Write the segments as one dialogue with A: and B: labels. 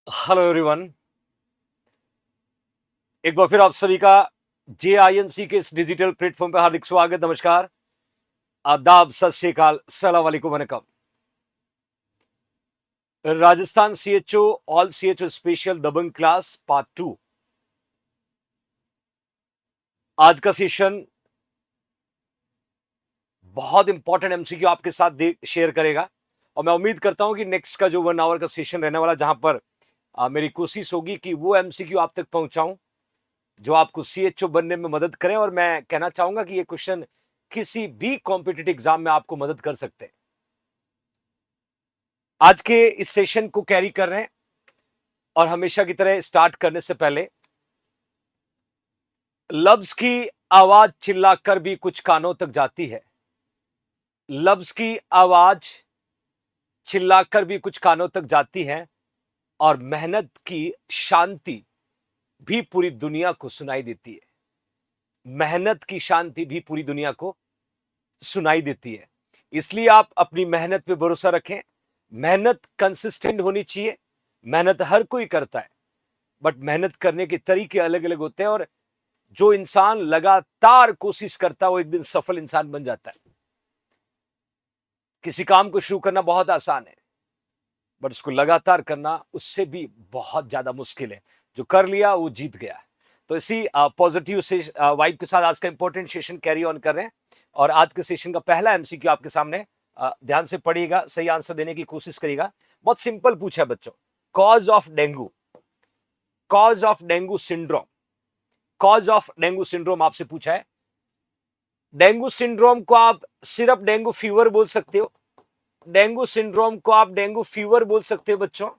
A: Hello everyone. एक बार फिर आप सभी का JINC के इस डिजिटल प्लेटफॉर्म पर हार्दिक स्वागत, नमस्कार, आदाब, सत श्री अकाल, सलाम वालेकुम, वनकम। Rajasthan CHO all CHO special दबंग क्लास पार्ट 2। आज का सेशन बहुत इंपॉर्टेंट MCQ आपके साथ शेयर करेगा और मैं उम्मीद करता हूं कि नेक्स्ट का जो 1 आवर का सेशन रहने वाला, जहां पर मेरी कोशिश होगी कि वो MCQ आप तक पहुंचाऊं जो आपको CHO बनने में मदद करें। और मैं कहना चाहूंगा कि ये क्वेश्चन किसी भी कॉम्पिटिटिव एग्जाम में आपको मदद कर सकते हैं। आज के इस सेशन को कैरी कर रहे हैं और हमेशा की तरह स्टार्ट करने से पहले लफ्ज की आवाज चिल्लाकर भी कुछ कानों तक जाती है। लफ्ज की आवाज चिल्लाकर भी कुछ कानों तक जाती है और मेहनत की शांति भी पूरी दुनिया को सुनाई देती है। मेहनत की शांति भी पूरी दुनिया को सुनाई देती है। इसलिए आप अपनी मेहनत पे भरोसा रखें। मेहनत कंसिस्टेंट होनी चाहिए। मेहनत हर कोई करता है, बट मेहनत करने के तरीके अलग अलग होते हैं और जो इंसान लगातार कोशिश करता है वो एक दिन सफल इंसान बन जाता है। किसी काम को शुरू करना बहुत आसान है, बट उसको लगातार करना उससे भी बहुत ज्यादा मुश्किल है। जो कर लिया वो जीत गया। तो इसी पॉजिटिव से वाइब के साथ आज का इंपॉर्टेंट सेशन कैरी ऑन कर रहे हैं और आज के सेशन का पहला MCQ आपके सामने, ध्यान से पढ़िएगा, सही आंसर देने की कोशिश करिएगा। बहुत सिंपल पूछा है बच्चों। Cause of dengue, cause of dengue syndrome, cause of dengue syndrome आपसे पूछा है। डेंगू सिंड्रोम को आप सिर्फ डेंगू फीवर बोल सकते हो। डेंगू सिंड्रोम को आप डेंगू फीवर बोल सकते हो बच्चों।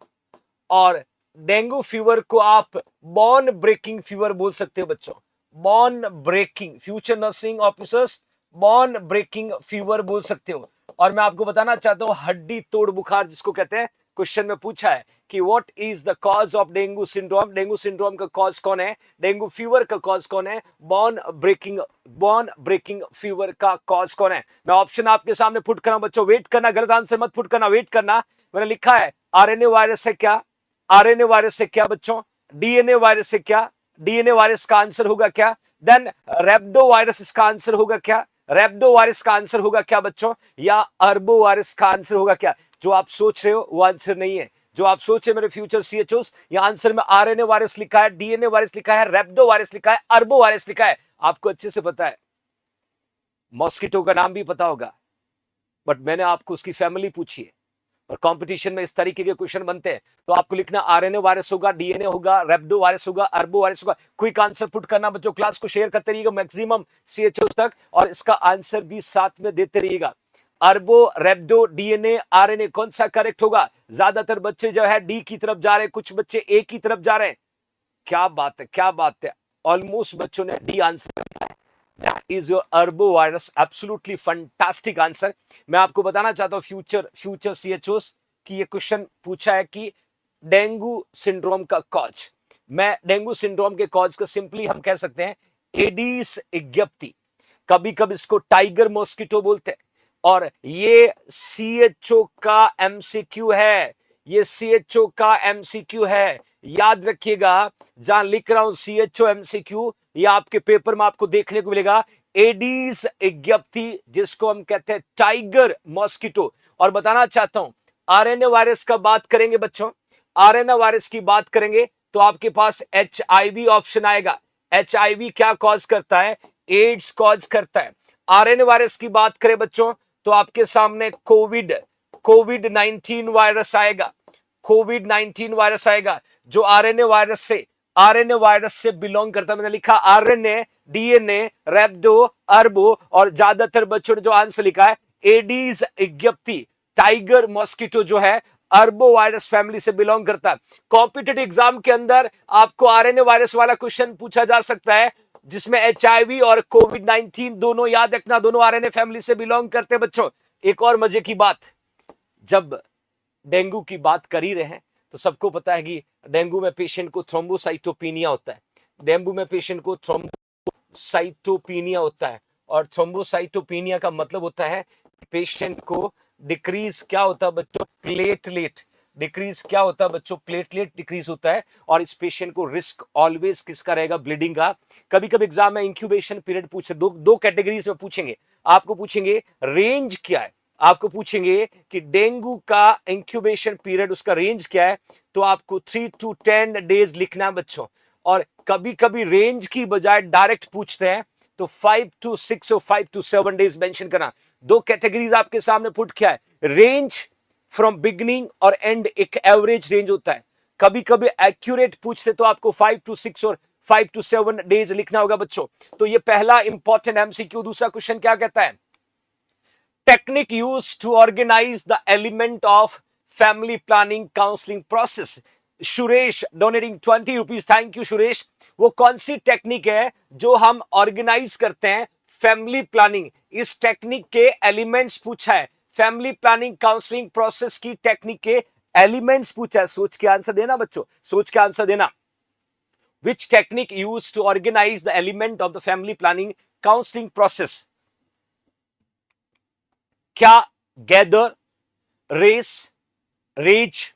A: और डेंगू फीवर को आप बॉर्न ब्रेकिंग फीवर बोल सकते हो बच्चों। Born breaking, future nursing officers born breaking fever बोल सकते हो। और मैं आपको बताना चाहता हूं हड्डी तोड़ बुखार जिसको कहते हैं, क्वेश्चन में पूछा है कि what is the cause of dengue syndrome. Dengue syndrome का कॉज कौन है, डेंगू फीवर का कॉज कौन है, बॉर्न ब्रेकिंग फीवर का कॉज कौन है। मैं ऑप्शन आपके सामने पुट कर रहा हूं बच्चों, वेट करना, गलत आंसर मत पुट करना, वेट करना। मैंने लिखा है RNA वायरस है क्या, RNA वायरस से क्या बच्चों, DNA वायरस से क्या, DNA वायरस का आंसर होगा क्या, देन रेप्डो वायरस इसका आंसर होगा क्या, रेप्डो वायरस का आंसर होगा क्या बच्चों, या अर्बो वायरस का आंसर होगा क्या। जो आप सोच रहे हो वो आंसर नहीं है। जो आप सोचे मेरे फ्यूचर CHOs, या आंसर में RNA वायरस लिखा है, DNA वायरस लिखा है, रेप्डो वायरस लिखा है, अर्बो वायरस लिखा है। आपको अच्छे से पता है, मॉस्किटो का नाम भी पता होगा, बट मैंने आपको उसकी फैमिली पूछी है। और कंपटीशन में इस तरीके के क्वेश्चन बनते हैं तो आपको लिखना RNA वायरस होगा, DNA होगा, रेप्डो वायरस होगा, अर्बो वायरस होगा। क्विक आंसर पुट करना बच्चों। क्लास को शेयर करते रहिएगा मैक्सिमम CHOs तक और इसका आंसर भी साथ में देते रहिएगा। अर्बो, रेप्डो, DNA, RNA कौन सा करेक्ट होगा। ज्यादातर बच्चे जो है डी की तरफ जा रहे हैं, कुछ बच्चे ए की तरफ जा रहे हैं। क्या बात है, क्या बात है। ऑलमोस्ट बच्चों ने D answer, That is your arbovirus. Absolutely fantastic answer. मैं आपको बताना चाहता हूं फ्यूचर CHOs कि ये क्वेश्चन पूछा है कि डेंगू सिंड्रोम का कॉज। मैं डेंगू सिंड्रोम के कॉज का सिंपली हम कह सकते हैं एडीज इग्यप्टी। कभी कभी इसको टाइगर मॉस्किटो बोलते हैं। और ये CHO का MCQ है, ये CHO का MCQ है। याद रखिएगा, जहां लिख रहा हूं CHO MCQ, या आपके पेपर में आपको देखने को मिलेगा एडीज इग्यप्टी, जिसको हम कहते हैं टाइगर मॉस्किटो। और बताना चाहता हूं RNA वायरस का बात करेंगे बच्चों, RNA वायरस की बात करेंगे तो आपके पास HIV ऑप्शन आएगा। HIV क्या कॉज करता है, एड्स कॉज करता है। RNA वायरस की बात करें बच्चों तो आपके सामने कोविड 19 वायरस आएगा। कोविड 19 वायरस आएगा जो RNA वायरस से बिलोंग करता है। मैंने लिखा RNA, DNA, रेप्डो, अर्बो, और ज्यादातर बच्चों ने जो आंसर लिखा है एडीज इग्यप्टी, टाइगर मॉस्किटो जो है अर्बो वायरस फैमिली से बिलोंग करता है। कॉम्पिटेटिव एग्जाम के अंदर आपको RNA वायरस वाला क्वेश्चन पूछा जा सकता है जिसमें HIV और कोविड 19 दोनों, याद रखना, दोनों RNA फैमिली से बिलोंग करते हैं बच्चों। एक और मजे की बात, जब डेंगू की बात कर ही रहे हैं तो सबको पता है कि डेंगू में पेशेंट को थ्रोम्बोसाइटोपिनिया होता है। डेंगू में पेशेंट को थ्रोम्बोसाइटोपिनिया होता है। और थ्रोम्बोसाइटोपिनिया का मतलब होता है पेशेंट को डिक्रीज क्या होता है बच्चों, प्लेटलेट। डिक्रीज क्या होता है बच्चों, प्लेटलेट डिक्रीज होता है, और इस पेशेंट को रिस्क ऑलवेज किसका रहेगा, ब्लीडिंग का। कभी कभी एग्जाम में इंक्यूबेशन पीरियड पूछे, दो कैटेगरीज में पूछेंगे, आपको पूछेंगे रेंज क्या है, आपको पूछेंगे कि डेंगू का इंक्यूबेशन पीरियड उसका रेंज क्या है, तो आपको 3 to 10 डेज लिखना है बच्चों। और कभी कभी रेंज की बजाय डायरेक्ट पूछते हैं, तो 5 to 6 और 5 to 7 डेज मेंशन करना। दो कैटेगरीज आपके सामने पुट किया है, रेंज फ्रॉम बिगनिंग और एंड एक एवरेज रेंज होता है। कभी कभी एक्यूरेट पूछते तो आपको 5 to 6 और 5 to 7 डेज लिखना होगा बच्चों। तो ये पहला इंपॉर्टेंट एमसीक्यू। दूसरा क्वेश्चन क्या कहता है, technique use to organise the element of family planning counselling process. Suresh donating 20 rupees, thank you Suresh. वो कौन सी टेक्निक है जो हम ऑर्गेनाइज करते हैं फैमिली प्लानिंग, इस टेक्निक के एलिमेंट्स पूछा है, फैमिली प्लानिंग काउंसलिंग प्रोसेस की टेक्निक के एलिमेंट्स पूछा है। सोच के आंसर देना बच्चों, सोच के आंसर देना। Which technique use to organise the element of the family planning counselling process. क्या gather, race, raise,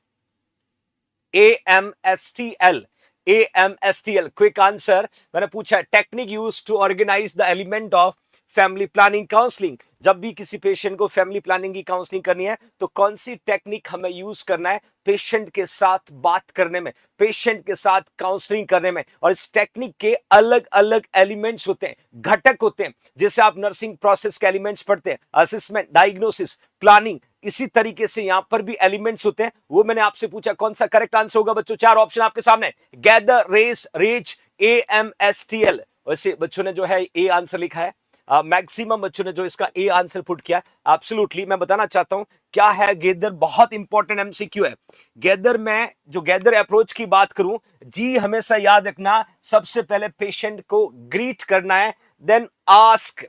A: AMSTL, AMSTL। Quick answer, मैंने पूछा technique use to organise the element of family planning counselling. जब भी किसी patient को family planning की counselling करनी है तो कौन सी टेक्निक हमें यूज करना है, पेशेंट के साथ बात करने में, पेशेंट के साथ काउंसलिंग करने में। और इस टेक्निक के अलग अलग एलिमेंट्स होते हैं, घटक होते हैं। जैसे आप नर्सिंग प्रोसेस के एलिमेंट्स पढ़ते हैं, असेसमेंट, डायग्नोसिस, प्लानिंग, इसी तरीके से यहां पर भी एलिमेंट्स होते हैं। वो मैंने आपसे पूछा कौन सा करेक्ट आंसर होगा बच्चों। चार ऑप्शन आपके सामने, गैदर, रेस, रेज, AMSTL। वैसे बच्चों ने जो है ए आंसर लिखा है, मैक्सिमम बच्चों ने जो इसका ए आंसर पुट किया। एब्सोल्युटली मैं बताना चाहता हूं क्या है गैदर, बहुत इंपॉर्टेंट एमसीक्यू है। गैदर में जो गैदर अप्रोच की बात करूं, जी हमेशा याद रखना, सबसे पहले पेशेंट को ग्रीट करना है, देन आस्क,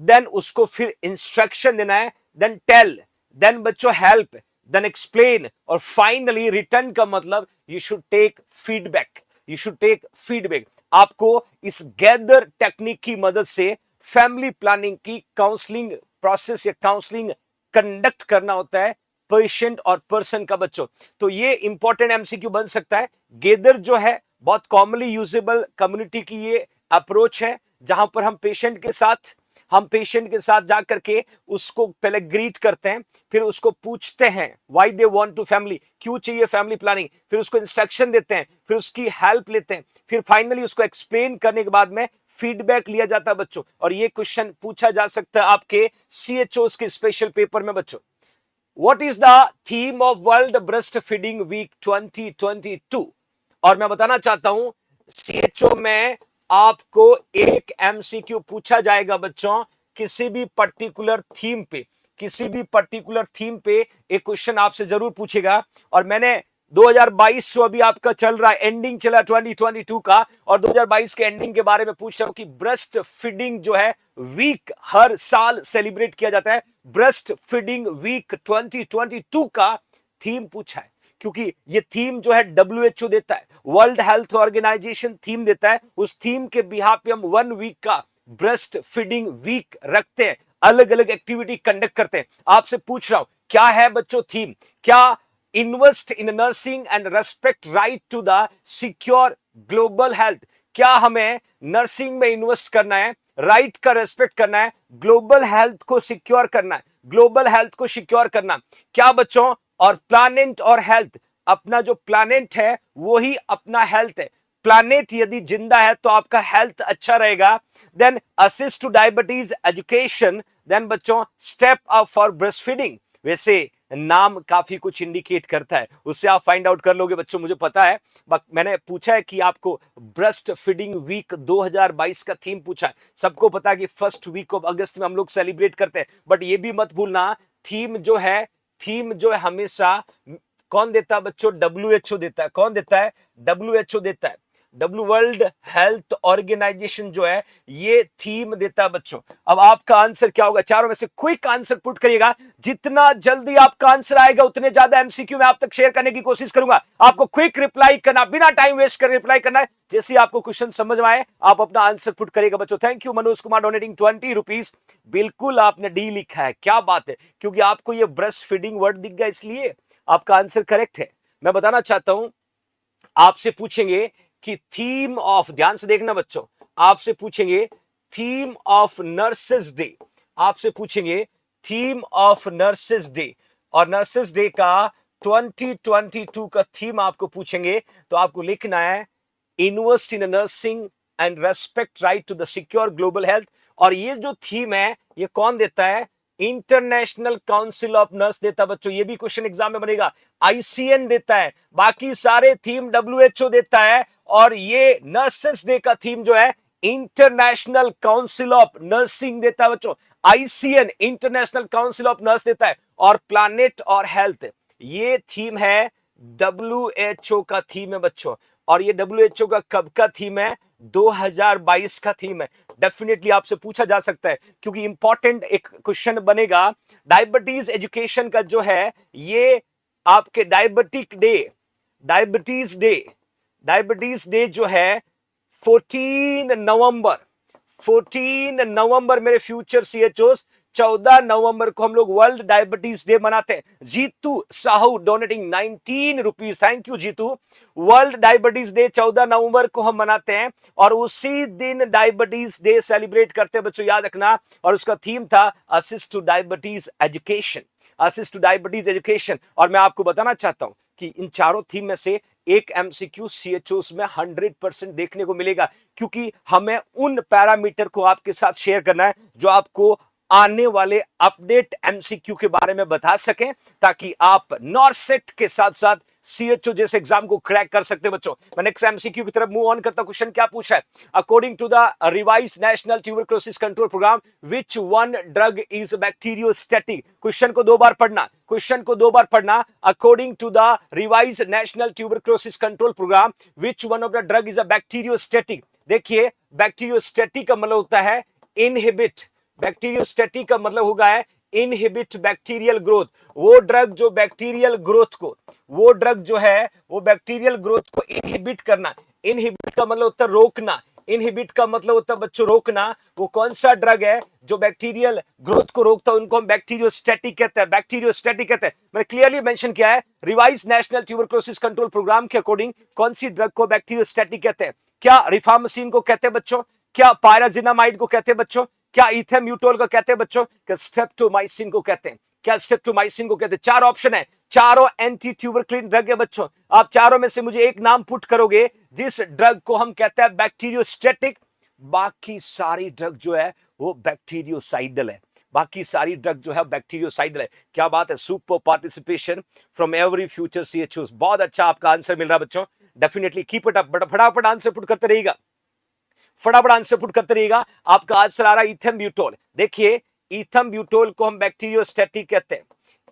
A: देन उसको फिर इंस्ट्रक्शन देना है, देन टेल, देन बच्चों हेल्प, देन एक्सप्लेन, और फाइनली रिटर्न का मतलब you should take feedback, you should take feedback. आपको इस गैदर टेक्निक की मदद से फैमिली प्लानिंग की काउंसलिंग प्रोसेस या काउंसलिंग कंडक्ट करना होता है पेशेंट और पर्सन का बच्चों। तो ये इंपॉर्टेंट एमसीक्यू बन सकता है। गैदर जो है बहुत कॉमनली यूजेबल कम्युनिटी की ये अप्रोच है, जहां पर हम पेशेंट के साथ जाकर के उसको पहले ग्रीट करते हैं, फिर उसको पूछते हैं why they want to family, क्यों चाहिए फैमिली प्लानिंग, फिर उसको इंस्ट्रक्शन देते हैं, फिर उसकी हेल्प लेते हैं, फिर फाइनली उसको एक्सप्लेन करने के बाद में फीडबैक लिया जाता है बच्चों। और ये क्वेश्चन पूछा जा सकता है आपके CHOs के स्पेशल पेपर में बच्चों। What is the theme of world breast feeding week 2022। और मैं बताना चाहता हूं CHO में आपको एक MCQ पूछा जाएगा बच्चों, किसी भी पर्टिकुलर थीम पे, किसी भी पर्टिकुलर थीम पे एक क्वेश्चन आपसे जरूर पूछेगा। और मैंने 2022 जो अभी आपका चल रहा है, एंडिंग चला 2022 का, और 2022 के एंडिंग के बारे में पूछ रहा हूं कि ब्रेस्ट फीडिंग जो है वीक हर साल सेलिब्रेट किया जाता है। ब्रेस्ट फीडिंग वीक 2022 का थीम पूछा है, क्योंकि ये थीम जो है WHO देता है, वर्ल्ड हेल्थ ऑर्गेनाइजेशन थीम देता है। उस थीम के बिहाफ पे हम 1 वीक का ब्रेस्ट फीडिंग वीक रखते हैं, अलग अलग एक्टिविटी कंडक्ट करते हैं। आपसे पूछ रहा हूं क्या है बच्चों थीम, क्या invest in nursing and respect right to the secure global health. क्या हमें नर्सिंग में इन्वेस्ट करना है, राइट का रेस्पेक्ट करना है, ग्लोबल हेल्थ को सिक्योर करना है, ग्लोबल हेल्थ को सिक्योर करना क्या बच्चों। और प्लैनेट और हेल्थ, अपना जो प्लैनेट है वो ही अपना हेल्थ है। प्लैनेट यदि जिंदा है तो आपका हेल्थ अच्छा रहेगा। Then assist to diabetes education, then बच्चों step up for breast feeding. वैसे नाम काफी कुछ इंडिकेट करता है, उससे आप फाइंड आउट कर लोगे बच्चों, मुझे पता है। मैंने पूछा है कि आपको ब्रेस्ट फीडिंग वीक 2022 का थीम पूछा है। सबको पता है कि फर्स्ट वीक ऑफ अगस्त में हम लोग सेलिब्रेट करते हैं, बट ये भी मत भूलना थीम जो है हमेशा कौन देता है बच्चों, WHO देता है। कौन देता है, WHO देता है। वर्ल्ड हेल्थ ऑर्गेनाइजेशन जो है ये थीम देता है बच्चों। अब आपका आंसर क्या होगा, चारों में से क्विक आंसर पुट करिएगा। जितना जल्दी आपका आंसर आएगा उतने ज्यादा एमसीक्यू में आप तक शेयर करने की कोशिश करूंगा। आपको क्विक रिप्लाई करना, बिना टाइम वेस्ट कर रिप्लाई करना है। जैसे आपको क्वेश्चन समझ में आए आप अपना आंसर पुट करेगा बच्चों। Thank you Manoj Kumar donating 20 rupees. बिल्कुल आपने डी लिखा है, क्या बात है, क्योंकि आपको ये ब्रेस्ट फीडिंग वर्ड दिख गया इसलिए आपका आंसर करेक्ट है। मैं बताना चाहता हूं, आपसे पूछेंगे कि थीम ऑफ, ध्यान से देखना बच्चों, आपसे पूछेंगे थीम ऑफ नर्सेस डे, आपसे पूछेंगे थीम ऑफ नर्सेस डे, और नर्सेस डे का 2022 का थीम आपको पूछेंगे तो आपको लिखना है invest in nursing and respect right to the secure global health. और ये जो थीम है ये कौन देता है, इंटरनेशनल काउंसिल ऑफ नर्स देता है बच्चों। ये भी क्वेश्चन एग्जाम में बनेगा। आईसीएन देता है, बाकी सारे थीम डब्ल्यूएचओ देता है, और ये नर्सेस डे का थीम जो है इंटरनेशनल काउंसिल ऑफ नर्सिंग देता है बच्चों। ICN international council of nurse देता है, और प्लैनेट और हेल्थ ये थीम है डब्ल्यूएचओ का थीम है बच्चों। और ये डब्ल्यूएचओ का कब का थीम है, 2022 का थीम है। डेफिनेटली आपसे पूछा जा सकता है क्योंकि इंपॉर्टेंट एक क्वेश्चन बनेगा। डायबिटीज एजुकेशन का जो है ये आपके डायबिटीज डे जो है 14 नवंबर मेरे फ्यूचर सीएचओस, 14 नवंबर को हम लोग वर्ल्ड डायबिटीज डे मनाते हैं। Jitu Sahu donating 19 rupees, thank you Jitu. World diabetes day 14 नवंबर को हम मनाते हैं, और उसी दिन डायबिटीज डे सेलिब्रेट करते हैं बच्चों, याद रखना। और उसका थीम था assist to diabetes education, assist to diabetes education. और मैं आपको बताना चाहता हूं कि इन चारों थीम में से एक एमसीक्यू सीएचओस में 100% देखने को मिलेगा, क्योंकि हमें उन पैरामीटर को आपके साथ शेयर करना है जो आपको आने वाले अपडेट एमसीक्यू के बारे में बता सकें, ताकि आप नॉर्सेट के साथ साथ सीएचओ जैसे एग्जाम को क्रैक कर सकते हैं बच्चों। मैं नेक्स्ट एमसीक्यू की तरफ मूव ऑन करता हूं। क्वेश्चन क्या पूछा है, according to the revise national tuberculosis control programme which one drug is bacteriostatic. Question को दो बार पढ़ना, क्वेश्चन को दो बार पढ़ना। According to the revise national tuberculosis control programme which one of the drug is a bacteriostatic. देखिए bacteriostatic का मतलब होता है इनहिबिट, बैक्टीरियोस्टैटिक का मतलब होगा है इनहिबिट बैक्टीरियल ग्रोथ। वो ड्रग जो बैक्टीरियल ग्रोथ को, वो ड्रग जो है वो बैक्टीरियल ग्रोथ को इनहिबिट करना। इनहिबिट का मतलब होता है रोकना, इनहिबिट का मतलब होता है बच्चों रोकना। वो कौन सा ड्रग है जो बैक्टीरियल ग्रोथ को रोकता है, उनको हम बैक्टीरियोस्टैटिक कहते हैं, बैक्टीरियोस्टैटिक कहते हैं। मैंने क्लियरली मेंशन किया है, revise national tuberculosis control programme के अकॉर्डिंग कौन सी ड्रग को बैक्टीरियोस्टैटिक कहते हैं। क्या रिफार्मेसिन को कहते हैं बच्चों, क्या पायराजिनामाइड को कहते हैं बच्चों, क्या इथेम्यूटोल को कहते हैं बच्चों, क्या स्ट्रेप्टोमाइसिन को कहते हैं, क्या स्ट्रेप्टोमाइसिन को कहते हैं। चार ऑप्शन है, चारों एंटी ट्यूबरक्लिन ड्रग है बच्चों। आप चारों में से मुझे एक नाम पुट करोगे जिस ड्रग को हम कहते हैं बैक्टीरियोस्टैटिक। बाकी सारी ड्रग जो है वो बैक्टीरियोसाइडल है, बाकी सारी ड्रग जो है बैक्टीरियोसाइडल है। क्या बात है, super participation from every future CHO. बहुत अच्छा आपका आंसर मिल रहा है बच्चों, डेफिनेटली कीप इट अप। फटाफट आंसर पुट करते रहिएगा, फटाफट आंसर पुट करते रहिएगा। आपका आंसर आ रहा है इथेम्ब्यूटोल। देखिए इथेम्ब्यूटोल को हम बैक्टीरियोस्टैटिक कहते हैं,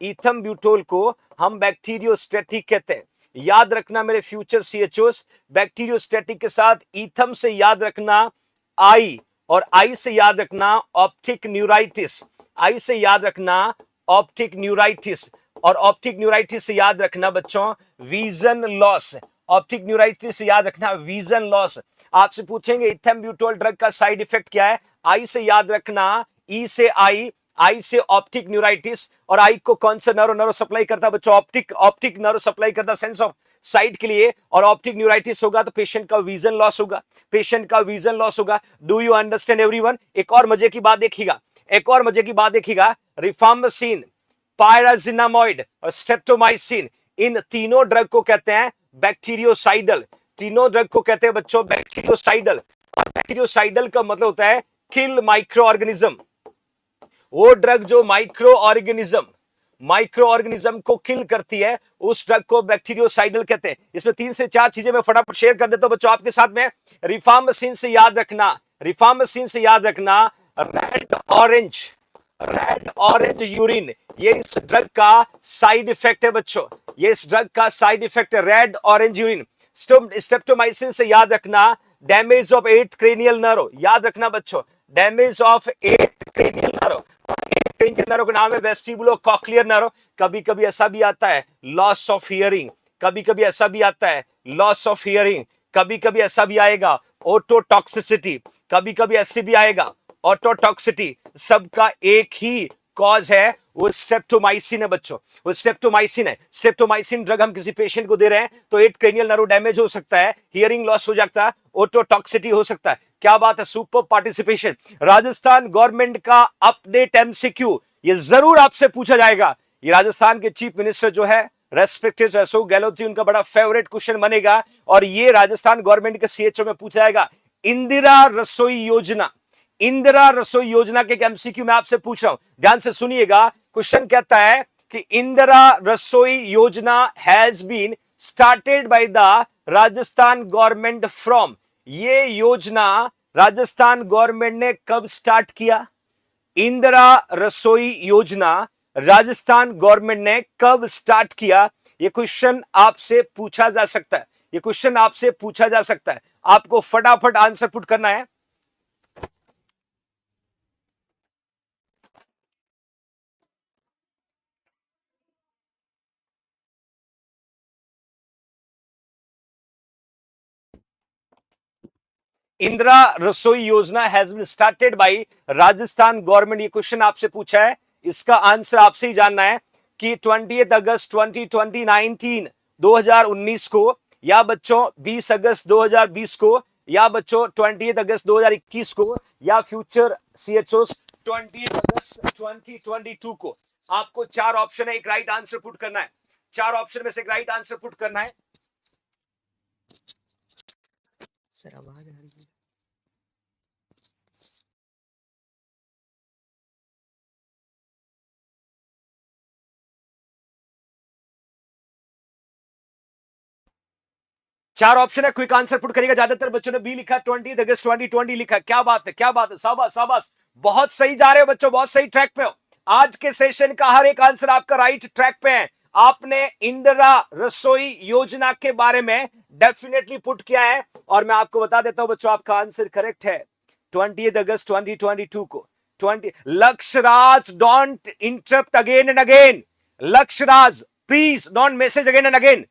A: इथेम्ब्यूटोल को हम बैक्टीरियोस्टैटिक कहते हैं। याद रखना मेरे फ्यूचर सीएचओस, बैक्टीरियोस्टैटिक के साथ इथम से याद रखना आई, और आई से याद रखना ऑप्टिक न्यूराइटिस, आई से याद रखना ऑप्टिक न्यूराइटिस, और ऑप्टिक न्यूराइटिस से याद रखना बच्चों विजन लॉस, ऑप्टिक न्यूराइटिस से याद रखना विजन लॉस। आपसे पूछेंगे इथेम्ब्यूटोल ड्रग का साइड इफेक्ट क्या है, आई से याद रखना, ई से आई से ऑप्टिक न्यूराइटिस, और आई को कौन सा नर्व सप्लाई करता है बच्चों, ऑप्टिक नर्व सप्लाई करता है सेंस ऑफ साइट के लिए। और ऑप्टिक न्यूराइटिस होगा तो पेशेंट का विजन लॉस होगा, पेशेंट का विजन लॉस होगा। Do you understand everyone. एक और मजे की बात देखिएगा, एक और मजे की बात देखिएगा, रिफार्मेसिन, पायराजिनामोइड और स्ट्रेप्टोमाइसिन, इन तीनों ड्रग को कहते हैं बैक्टीरियोसाइडल। तीनों ड्रग को कहते हैं बच्चों बैक्टीरियोसाइडल। और बैक्टीरियोसाइडल का मतलब होता है किल माइक्रो ऑर्गेनिज्म। वो ड्रग जो माइक्रो ऑर्गेनिज्म को किल करती है उस ड्रग को बैक्टीरियोसाइडल कहते हैं। इसमें 3 से 4 चीजें मैं फटाफट शेयर कर देता हूं बच्चों आपके साथ में। रिफार्मेसिन से याद रखना, रिफार्मेसिन से याद रखना रेड ऑरेंज यूरिन, ये इस ड्रग का साइड इफेक्ट है बच्चों, ये इस ड्रग का साइड इफेक्ट है रेड ऑरेंज यूरिन। स्ट्रेप्टोमाइसिन से याद रखना damage of eight cranial nerve, याद रखना बच्चों, damage of eight cranial nerve. Cranial nerve का नाम है वेस्टिबुलो कॉक्लियर नर्व। कभी कभी ऐसा भी आता है लॉस ऑफ हियरिंग, कभी कभी ऐसा भी आता है लॉस ऑफ हियरिंग, कभी कभी ऐसा भी आएगा ओटोटॉक्सिसिटी, कभी कभी ऐसे भी आएगा ऑटोटॉक्सिटी। सबका एक ही कॉज है, वो स्ट्रेप्टोमाइसिन है बच्चों, वो स्ट्रेप्टोमाइसिन है। स्ट्रेप्टोमाइसिन ड्रग हम किसी पेशेंट को दे रहे हैं तो एट क्रेनियल नर्व डैमेज हो सकता है, हियरिंग लॉस हो जाता है, ओटोटॉक्सिटी हो सकता है। क्या बात है, सुपर पार्टिसिपेशन। राजस्थान गवर्नमेंट का अपडेट एमसीक्यू, ये जरूर आपसे पूछा जाएगा। ये राजस्थान के चीफ मिनिस्टर जो है रेस्पेक्टेड अशोक गहलोत जी, उनका बड़ा फेवरेट क्वेश्चन बनेगा और ये राजस्थान गवर्नमेंट के सीएचओ में पूछा जाएगा। इंदिरा रसोई योजना, इंदिरा रसोई योजना के एमसीक्यू में आपसे पूछ रहा हूं, ध्यान से सुनिएगा। क्वेश्चन कहता है कि Indira Rasoi Yojana has been started by the Rajasthan government from, ये योजना राजस्थान गवर्नमेंट ने कब स्टार्ट किया? इंदिरा रसोई योजना राजस्थान गवर्नमेंट ने कब स्टार्ट किया? ये क्वेश्चन आपसे पूछा जा सकता है, ये क्वेश्चन आपसे पूछा जा सकता है। आपको फटाफट आंसर पुट करना है। Indira Rasoi Yojana has been started by Rajasthan government, ये क्वेश्चन आपसे पूछा है, इसका आंसर आपसे ही जानना है कि 20 अगस्त 2019 को, या बच्चों 20 अगस्त 2020 को, या बच्चों 20 अगस्त 2021 को, या फ्यूचर सीएचओ 20 अगस्त 2022 को। आपको चार ऑप्शन है, एक राइट आंसर पुट करना है, चार ऑप्शन में से एक राइट आंसर पुट करना है। सर आवाज आ रही है? चार ऑप्शन है, क्विक आंसर पुट करिएगा। ज्यादातर बच्चों ने बी लिखा, 20 अगस्त 2020 लिखा। क्या बात है, क्या बात है, शाबाश शाबाश, बहुत सही जा रहे हो बच्चों, बहुत सही ट्रैक पे हो। आज के सेशन का हर एक आंसर आपका राइट ट्रैक पे है। आपने इंदिरा रसोई योजना के बारे में डेफिनेटली पुट किया है और मैं आपको बता देता हूं बच्चों, आपका आंसर करेक्ट है 20 अगस्त 2022 को। 20 Lakshyaraj, don't interrupt again and again, Lakshyaraj please don't message again and again.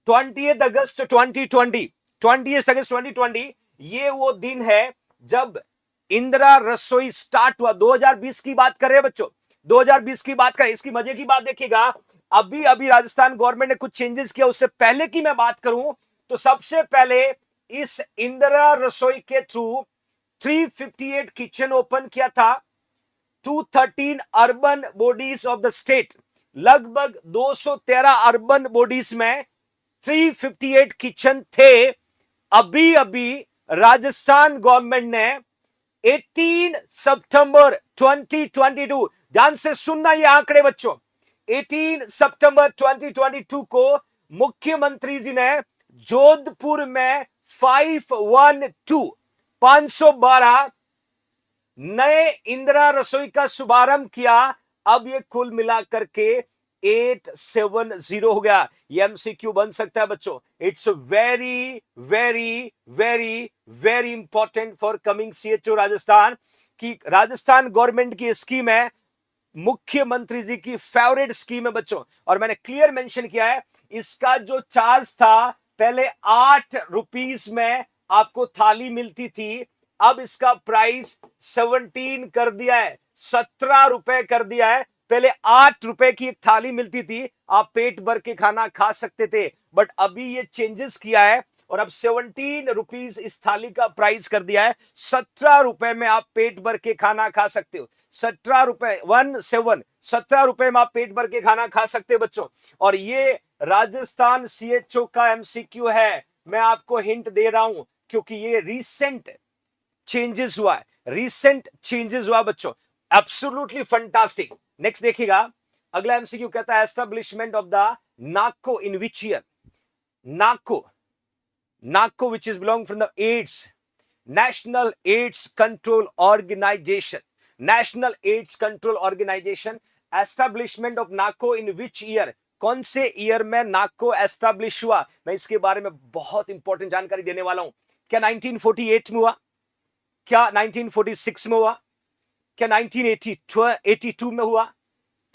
A: 20 अगस्त 2020, 20 अगस्त 2020 ये वो दिन है जब इंदिरा रसोई स्टार्ट हुआ। 2020 की बात कर रहे हैं बच्चों, 2020 की बात करें। इसकी मजे की बात देखिएगा, अभी अभी राजस्थान गवर्नमेंट ने कुछ चेंजेस किया। उससे पहले की मैं बात करूं तो सबसे पहले इस इंदिरा रसोई के थ्रू 358 किचन ओपन किया था, 213 urban bodies of the state, लगभग 213 अर्बन बॉडीज में 358 किचन थे। अभी अभी राजस्थान गवर्नमेंट ने 18 सितंबर 2022, ध्यान से सुनना ये आंकड़े बच्चों, 18 सितंबर 2022 को मुख्यमंत्री जी ने जोधपुर में 512 नए इंदिरा रसोई का शुभारंभ किया। अब ये कुल मिलाकर के 870 हो गया। ये एमसीक्यू बन सकता है बच्चों। It's very very very very important for coming CHO Rajasthan, की राजस्थान गवर्नमेंट की स्कीम है, मुख्यमंत्री जी की फेवरेट स्कीम है बच्चों। और मैंने क्लियर मेंशन किया है, इसका जो चार्ज था पहले 8 रुपीस में आपको थाली मिलती थी, अब इसका प्राइस 17 कर दिया है, 17 रुपए कर दिया है। पहले 8 रुपए की एक थाली मिलती थी, आप पेट भर के खाना खा सकते थे, बट अभी ये चेंजेस किया है और अब 17 रुपीस इस थाली का प्राइस कर दिया है। 17 रुपए में आप पेट भर के खाना खा सकते हो। 17 रुपए 17 रुपए में आप पेट भर के खाना खा सकते हो बच्चों। और ये राजस्थान सीएचओ का एमसीक्यू है, मैं आपको हिंट दे रहा हूं क्योंकि ये रिसेंट चेंजेस हुआ है, रिसेंट चेंजेस हुआ बच्चों। Absolutely fantastic. नेक्स्ट देखिएगा, अगला एमसीक्यू कहता है establishment of the Nako in which year? Nako which is belong from the AIDS, National AIDS Control Organization, National AIDS Control Organization, establishment of NACO in which year? कौन से year में नाको establish हुआ, मैं इसके बारे में बहुत इंपॉर्टेंट जानकारी देने वाला हूं। क्या 1948 में हुआ, क्या 1946 में हुआ, क्या 1982 में हुआ,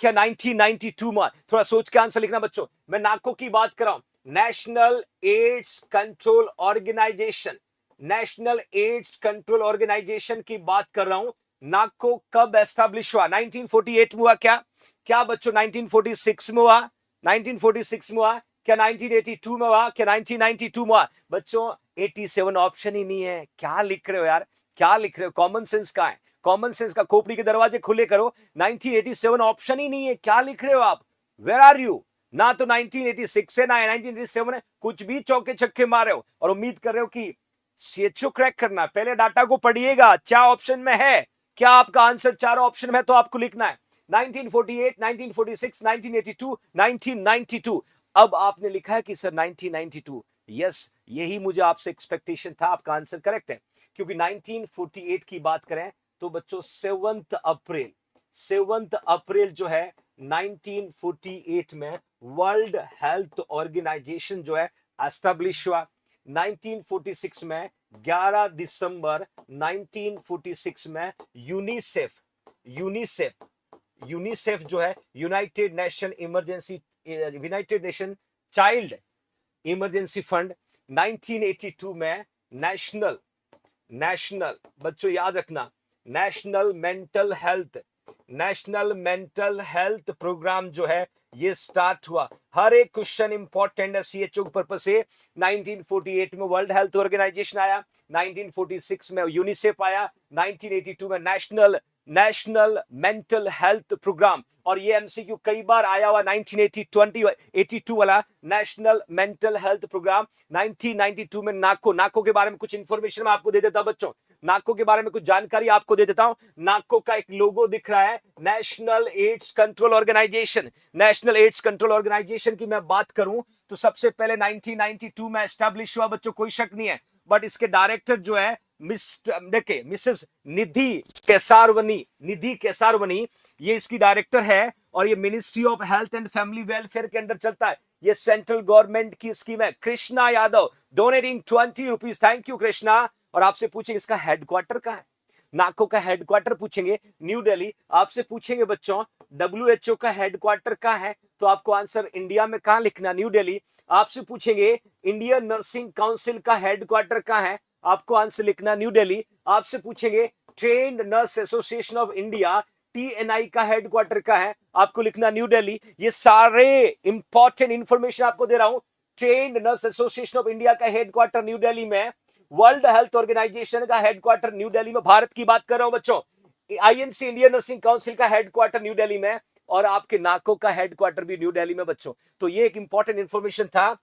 A: क्या 1992 में? थोड़ा सोच के आंसर लिखना बच्चों। मैं नाको की बात कर रहा हूं, national AIDS control organisation, national AIDS control organisation की बात कर रहा हूं। नाको कब एस्टैब्लिश हुआ? 1948 में हुआ क्या? क्या बच्चों 1946 में हुआ? 1946 में हुआ? क्या 1982 में हुआ? क्या 1992 में हुआ? बच्चों 87 ऑप्शन ही नहीं है। क्या लिख रहे हो यार, क्या लिख रहे हो? कॉमन सेंस कहां है? कॉमन सेंस का खोपड़ी के दरवाजे खुले करो। 1987 ऑप्शन ही नहीं है। क्या लिख रहे हो आप? Where are you? ना तो 1986 है ना 1987 है, कुछ भी चौके छक्के मारे हो और उम्मीद कर रहे हो कि सीएचओ क्रैक करना। पहले डाटा को पढ़िएगा, क्या ऑप्शन में है, क्या आपका आंसर चारों ऑप्शन में, तो आपको लिखना है 1948, 1946, 1982, 1992। अब आपने लिखा है कि सर 1992। यस, यही मुझे आपसे एक्सपेक्टेशन था। आपका आंसर करेक्ट है, क्योंकि 1948 की बात करें तो बच्चों 7 अप्रैल जो है 1948 में वर्ल्ड हेल्थ ऑर्गेनाइजेशन जो है एस्टैब्लिश हुआ। 1946 में 11 दिसंबर 1946 में यूनिसेफ यूनिसेफ जो है United nation child emergency fund. 1982 में नेशनल बच्चों याद रखना, नेशनल मेंटल हेल्थ प्रोग्राम जो है ये स्टार्ट हुआ। हर एक क्वेश्चन इंपॉर्टेंट है सीएचओ के पर्पस से। 1948 में वर्ल्ड हेल्थ ऑर्गेनाइजेशन आया, 1946 में यूनिसेफ आया, 1982 में नेशनल मेंटल हेल्थ प्रोग्राम। और ये एमसीक्यू कई बार आया हुआ, 1982 वाला नेशनल मेंटल हेल्थ प्रोग्राम। 1992 में नाको के बारे में कुछ इंफॉर्मेशन मैं आपको दे देता हूं बच्चों, नाको के बारे में कुछ जानकारी आपको दे देता हूं। नाको का एक लोगो दिख रहा है, national AIDS control organisation. National AIDS control organisation की मैं बात करूं तो सबसे पहले 1992 में एस्टैब्लिश हुआ बच्चों, कोई शक नहीं है। बट इसके डायरेक्टर जो है मिसेस निधि केसारवनी, ये इसकी डायरेक्टर है और ये ministry of health and family welfare के अंदर चलता है। ये सेंट्रल गवर्नमेंट की स्कीम है। Krishna Yadav donating 20 rupees, thank you Krishna. और आपसे पूछेंगे इसका हेडक्वार्टर कहां है, नाको का हेडक्वार्टर पूछेंगे न्यू दिल्ली। आपसे पूछेंगे बच्चों डब्ल्यूएचओ का हेडक्वार्टर कहां है, तो आपको आंसर इंडिया में कहां लिखना, न्यू दिल्ली। आपसे पूछेंगे इंडियन नर्सिंग काउंसिल का हेडक्वार्टर कहां है, आपको आंसर लिखना न्यू दिल्ली। आपसे पूछेंगे trained nurse association of India TNI का हेडक्वार्टर का है, आपको लिखना न्यू दिल्ली। ये सारे इंपॉर्टेंट इंफॉर्मेशन आपको दे रहा हूं। Trained nurse association of India का हेडक्वार्टर न्यू दिल्ली में, वर्ल्ड हेल्थ ऑर्गेनाइजेशन का हेडक्वार्टर न्यू दिल्ली में, भारत की बात कर रहा हूं बच्चों। आईएनसी इंडियन नर्सिंग काउंसिल का हेडक्वार्टर न्यू दिल्ली में, और आपके नाको का हेडक्वार्टर भी न्यू दिल्ली में बच्चों। तो ये एक इंपॉर्टेंट इंफॉर्मेशन था।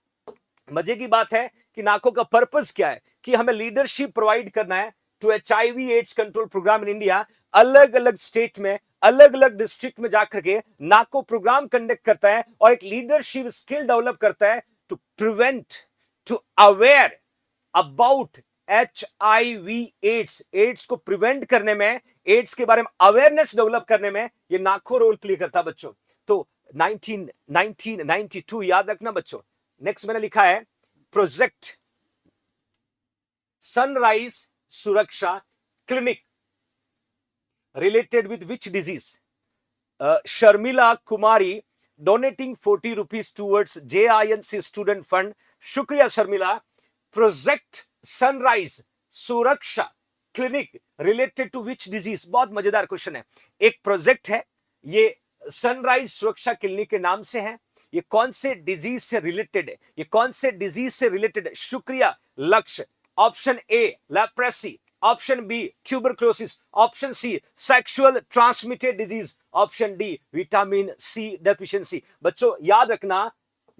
A: मजे की बात है कि नाको का पर्पस क्या है, कि हमें लीडरशिप प्रोवाइड करना है to HIV AIDS control programme in India. अलग अलग स्टेट में, अलग अलग डिस्ट्रिक्ट में जाकर के नाको प्रोग्राम कंडक्ट करता है और एक लीडरशिप स्किल डेवलप करता है to prevent, to aware about HIV AIDS को प्रिवेंट करने में, एड्स के बारे में अवेयरनेस डेवलप करने में ये नाको रोल प्ले करता है बच्चों। तो 1992 याद रखना बच्चों। नेक्स्ट मैंने लिखा है Project Sunrise Suraksha clinic related with which disease, Sharmila Kumari donating 40 rupees towards JINC student fund. शुक्रिया Sharmila. Project Sunrise Suraksha clinic related to which disease, बहुत मजेदार क्वेश्चन है। एक प्रोजेक्ट है, ये सनराइज सुरक्षा क्लिनिक के नाम से है। ये कौन से डिजीज से रिलेटेड है, ये कौन से डिजीज से रिलेटेड है? शुक्रिया Lakshya. Option A leprosy, option B tuberculosis, option C sexual transmitted disease, option D vitamin C deficiency. बच्चों याद रखना,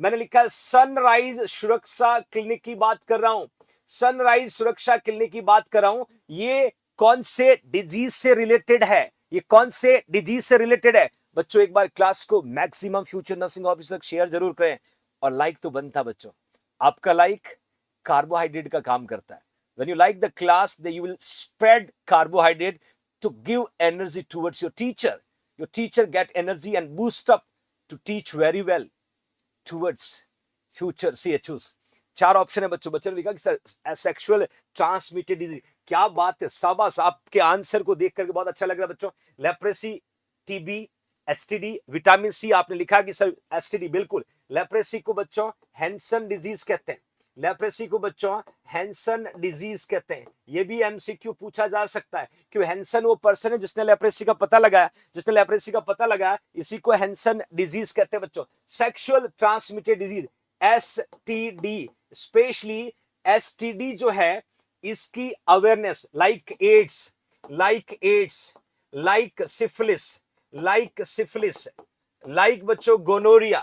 A: मैंने लिखा है सनराइज सुरक्षा क्लिनिक की बात कर रहा हूं, सनराइज सुरक्षा क्लिनिक की बात कर रहा हूं। ये कौन से डिजीज से रिलेटेड है, ये कौन से डिजीज से रिलेटेड है? बच्चों एक बार क्लास को मैक्सिमम फ्यूचर नर्सिंग ऑफिसर तक शेयर जरूर करें, और लाइक तो बनता बच्चों। आपका लाइक कार्बोहाइड्रेट का काम करता है। When you like the class, then you will spread carbohydrate to give energy towards your teacher. Your teacher get energy and boost up to teach very well. Towards future CHOs। 4 option है बच्चों। बच्चों ने लिखा कि sir sexual transmitted disease. क्या बात है, शाबाश, आपके आंसर को देख करके बहुत अच्छा लग रहा है बच्चों। Leprosy, TB, STD, vitamin C आपने लिखा कि सर STD, बिल्कुल। लेप्रेसी को बच्चों हैंसन डिजीज कहते हैं। लेप्रेसी को बच्चों हैंसन डिजीज कहते हैं। ये भी MCQ पूछा जा सकता है कि हैंसन वो पर्सन है जिसने लेप्रेसी का पता लगाया, जिसने लेप्रेसी का पता लगाया, इसी को हैंसन डिजीज कहते हैं बच्चों। Sexual transmitted disease STD, specially STD जो है इसकी awareness, like AIDS, like syphilis, like बच्चों गोनोरिया,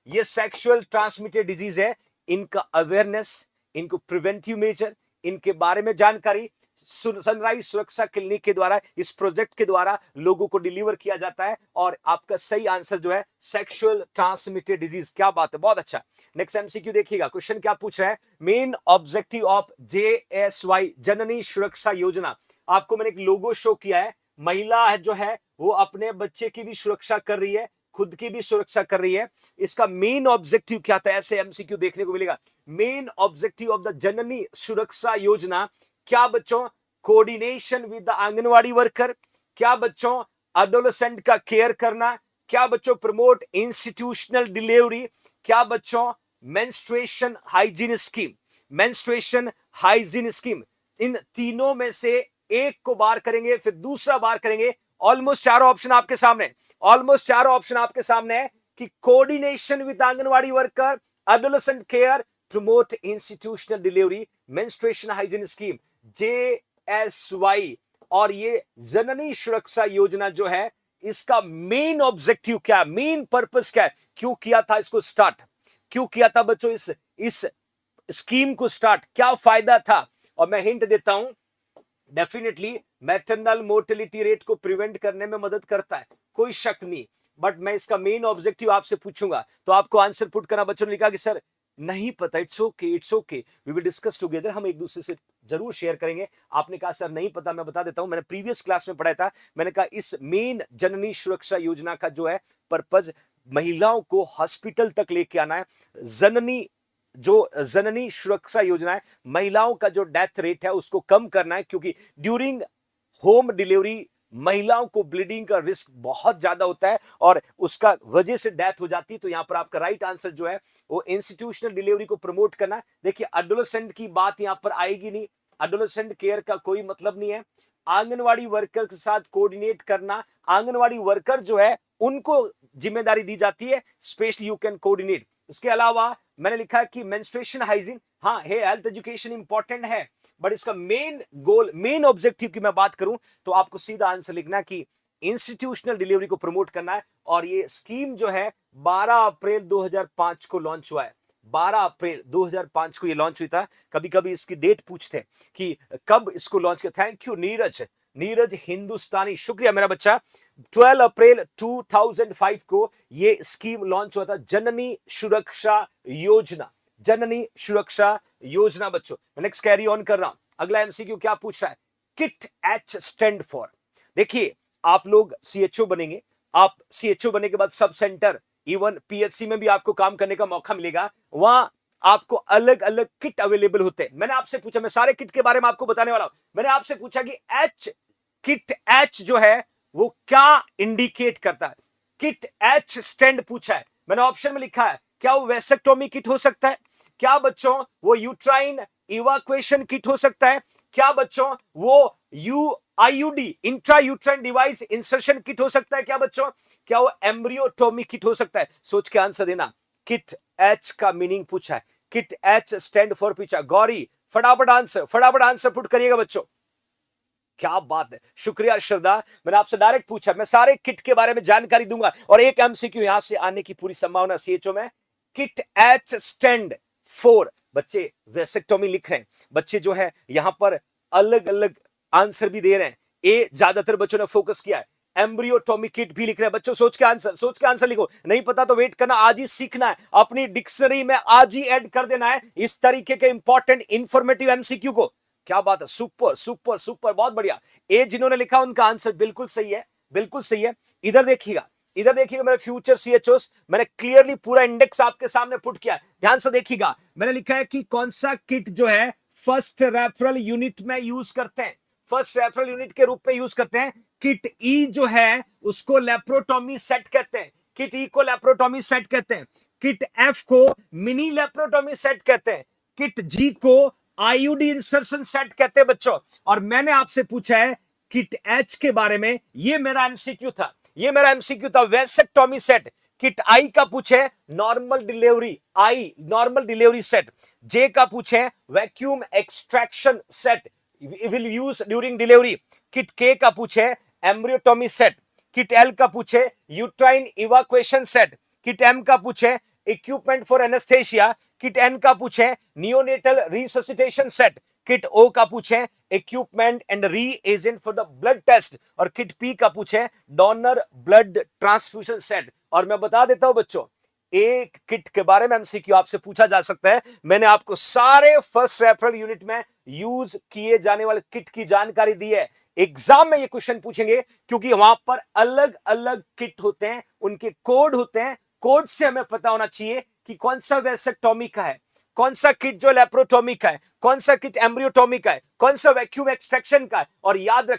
A: ये सेक्सुअल ट्रांसमिटेड डिजीज है। इनका अवेयरनेस, इनको प्रिवेंटिव मेजर, इनके बारे में जानकारी सनराइज सुरक्षा क्लिनिक के द्वारा, इस प्रोजेक्ट के द्वारा लोगों को डिलीवर किया जाता है। और आपका सही आंसर जो है सेक्सुअल ट्रांसमिटेड डिजीज। क्या बात है, बहुत अच्छा। नेक्स्ट MCQ देखिएगा, क्वेश्चन क्या पूछ रहा है। मेन ऑब्जेक्टिव ऑफ JSY जननी सुरक्षा योजना। आपको मैंने एक लोगो शो किया है। महिला जो है वो अपने बच्चे की भी सुरक्षा कर रही है, खुद की भी सुरक्षा कर रही है। इसका मेन ऑब्जेक्टिव क्या था, ऐसे MCQ देखने को मिलेगा। मेन ऑब्जेक्टिव ऑफ द जननी सुरक्षा योजना क्या बच्चों, coordination with the anganwadi worker. क्या बच्चों, एडोलेसेंट का केयर करना। क्या बच्चों, प्रमोट इंस्टीट्यूशनल डिलीवरी। क्या बच्चों, मेंस्ट्रुएशन हाइजीन स्कीम। इन तीनों में से एक को बार करेंगे, फिर दूसरा बार करेंगे। ऑलमोस्ट चारों ऑप्शन आपके सामने है कि coordination with anganwadi worker, adolescent care, promote institutional delivery, menstruation hygiene scheme, JSY। और ये जननी सुरक्षा योजना जो है इसका मेन ऑब्जेक्टिव क्या है, मेन पर्पस क्या है, क्यों किया था इसको स्टार्ट, क्यों किया था बच्चों इस स्कीम को स्टार्ट, क्या फायदा था। और मैं हिंट देता हूं, डेफिनेटली मैटरनल मोर्टेलिटी रेट को प्रिवेंट करने में मदद करता है, कोई शक नहीं। बट मैं इसका मेन ऑब्जेक्टिव आपसे पूछूंगा तो आपको आंसर पुट करना। बच्चों ने लिखा कि सर नहीं पता, it's okay, we will discuss together, हम एक दूसरे से जरूर शेयर करेंगे। आपने कहा सर नहीं पता, मैं बता देता हूं, मैंने प्रीवियस क्लास में पढ़ाया था। मैंने कहा इस मेन जननी सुरक्षा योजना का जो है पर्पज महिलाओं को हॉस्पिटल तक लेके आना है। जननी सुरक्षा योजना है, महिलाओं का जो डेथ रेट है उसको कम करना है, क्योंकि ड्यूरिंग होम डिलीवरी महिलाओं को ब्लीडिंग का रिस्क बहुत ज्यादा होता है और उसका वजह से डेथ हो जाती है। तो यहां पर आपका राइट आंसर जो है वो इंस्टीट्यूशनल डिलीवरी को प्रमोट करना है। देखिए एडोलेसेंट की बात यहां पर आएगी नहीं, एडोलेसेंट केयर का कोई मतलब नहीं है। आंगनवाड़ी वर्कर के साथ कोऑर्डिनेट करना, आंगनवाड़ी वर्कर जो है उनको जिम्मेदारी दी जाती है, स्पेशली यू कैन कोऑर्डिनेट। इसके अलावा मैंने लिखा कि मेंस्ट्रुएशन हाइजीन, हाँ है, हेल्थ एजुकेशन इंपॉर्टेंट है, बट इसका मेन गोल, मेन ऑब्जेक्टिव की मैं बात करूं तो आपको सीधा आंसर लिखना कि इंस्टीट्यूशनल डिलीवरी को प्रमोट करना है। और ये स्कीम जो है 12 अप्रैल 2005 को लॉन्च हुआ है। 12 अप्रैल 2005 को ये लॉन्च हुई था। कभी कभी इसकी डेट पूछते हैं कि कब इसको लॉन्च किया। थैंक यू नीरज हिंदुस्तानी, शुक्रिया मेरा बच्चा। 12 अप्रैल 2005 को ये स्कीम लॉन्च हुआ था, जननी सुरक्षा योजना बच्चों। नेक्स्ट कैरी ऑन कर रहा हूं। अगला MCQ क्या पूछ रहा है, किट H स्टैंड फॉर। देखिए आप लोग CHO बनेंगे, आप CHO बनने के बाद सब सेंटर, इवन PHC में भी आपको काम करने का मौका मिलेगा। वहां आपको अलग अलग किट अवेलेबल होते हैं। मैंने आपसे पूछा, मैं सारे किट के बारे में आपको बताने वाला हूं। मैंने आपसे पूछा कि किट H जो है वो क्या इंडिकेट करता है। किट H स्टैंड पूछा है, मैंने ऑप्शन में लिखा है, क्या वो वेसेक्टोमी किट हो सकता है, क्या बच्चों वो यूट्राइन इवाक्वेशन किट हो सकता है, क्या बच्चों वो IUD intra uterine device insertion kit हो सकता है, क्या बच्चों क्या वो एम्ब्रियोटोमी किट हो सकता है। सोच के आंसर देना। किट H का मीनिंग पूछा है, किट H स्टैंड फॉर पूछा। गौरी फटाफट आंसर पुट करिएगा बच्चों। क्या बात है, शुक्रिया श्रद्धा। मैंने आपसे डायरेक्ट पूछा, मैं सारे किट के बारे में जानकारी दूंगा और एक MCQ यहां से आने की पूरी संभावना CHO में। किट H स्टैंड फॉर, बच्चे वेसेक्टोमी लिख रहे हैं, बच्चे जो है यहां पर अलग अलग आंसर भी दे रहे हैं। ए ज्यादातर बच्चों ने फोकस किया है, एम्ब्रियोटोमी किट भी लिख रहे हैं। बच्चों सोच के आंसर लिखो, नहीं पता तो वेट करना, आज ही सीखना है, अपनी डिक्शनरी में आज ही ऐड कर देना है इस तरीके के इंपॉर्टेंट इंफॉर्मेटिव MCQ को। क्या बात है, सुपर, बहुत बढ़िया। ए जिन्होंने लिखा उनका आंसर बिल्कुल सही है। इधर देखिएगा, इधर देखिएगा मेरे फ्यूचर सीएचओस, मैंने क्लियरली पूरा इंडेक्स आपके सामने पुट किया, ध्यान से देखिएगा। मैंने लिखा है कि कौन सा किट जो है फर्स्ट रेफरल यूनिट में यूज करते हैं, फर्स्ट रेफरल यूनिट के रूप में यूज करते हैं। किट ई जो है उसको लेप्रोटॉमी सेट कहते हैं, किट ई को लेप्रोटॉमी सेट कहते हैं। किट एफ को मिनी लेप्रोटॉमी सेट कहते हैं। किट जी को आईयूडी इंसर्शन सेट कहते हैं बच्चों। और मैंने आपसे पूछा है किट एच के बारे में, ये मेरा एमसीक्यू था, ये मेरा एमसीक्यू था, वेसेक्टोमी सेट। किट आई का पूछे normal delivery, I normal delivery set. J का पूछे vacuum extraction set, will use during delivery. Kit के का पूछे एम्ब्रियोटॉमी सेट। किट एल का पूछे uterine evacuation set. Kit M का पूछे equipment for anaesthesia. Kit N का पूछे neonatal resuscitation set. Kit O का पूछे equipment and reagent for the blood test. और किट पी का पूछे डोनर ब्लड ट्रांसफ्यूजन सेट। और मैं बता देता हूं बच्चों, एक किट के बारे में एमसीक्यू आपसे पूछा जा सकता है। मैंने आपको सारे फर्स्ट रेफरल यूनिट में यूज किए जाने वाले किट की जानकारी दी है। एग्जाम में ये क्वेश्चन पूछेंगे क्योंकि वहां पर अलग अलग किट होते हैं, उनके कोड होते हैं। कोड से हमें पता होना चाहिए कि कौन सा वेसेक्टोमी का है, कौन सा किट जो लेप्रोटोमी का है, कौन सा किट एम्ब्रियोटोमी का है, कौन सा वैक्यूम एक्सट्रैक्शन का है। और याद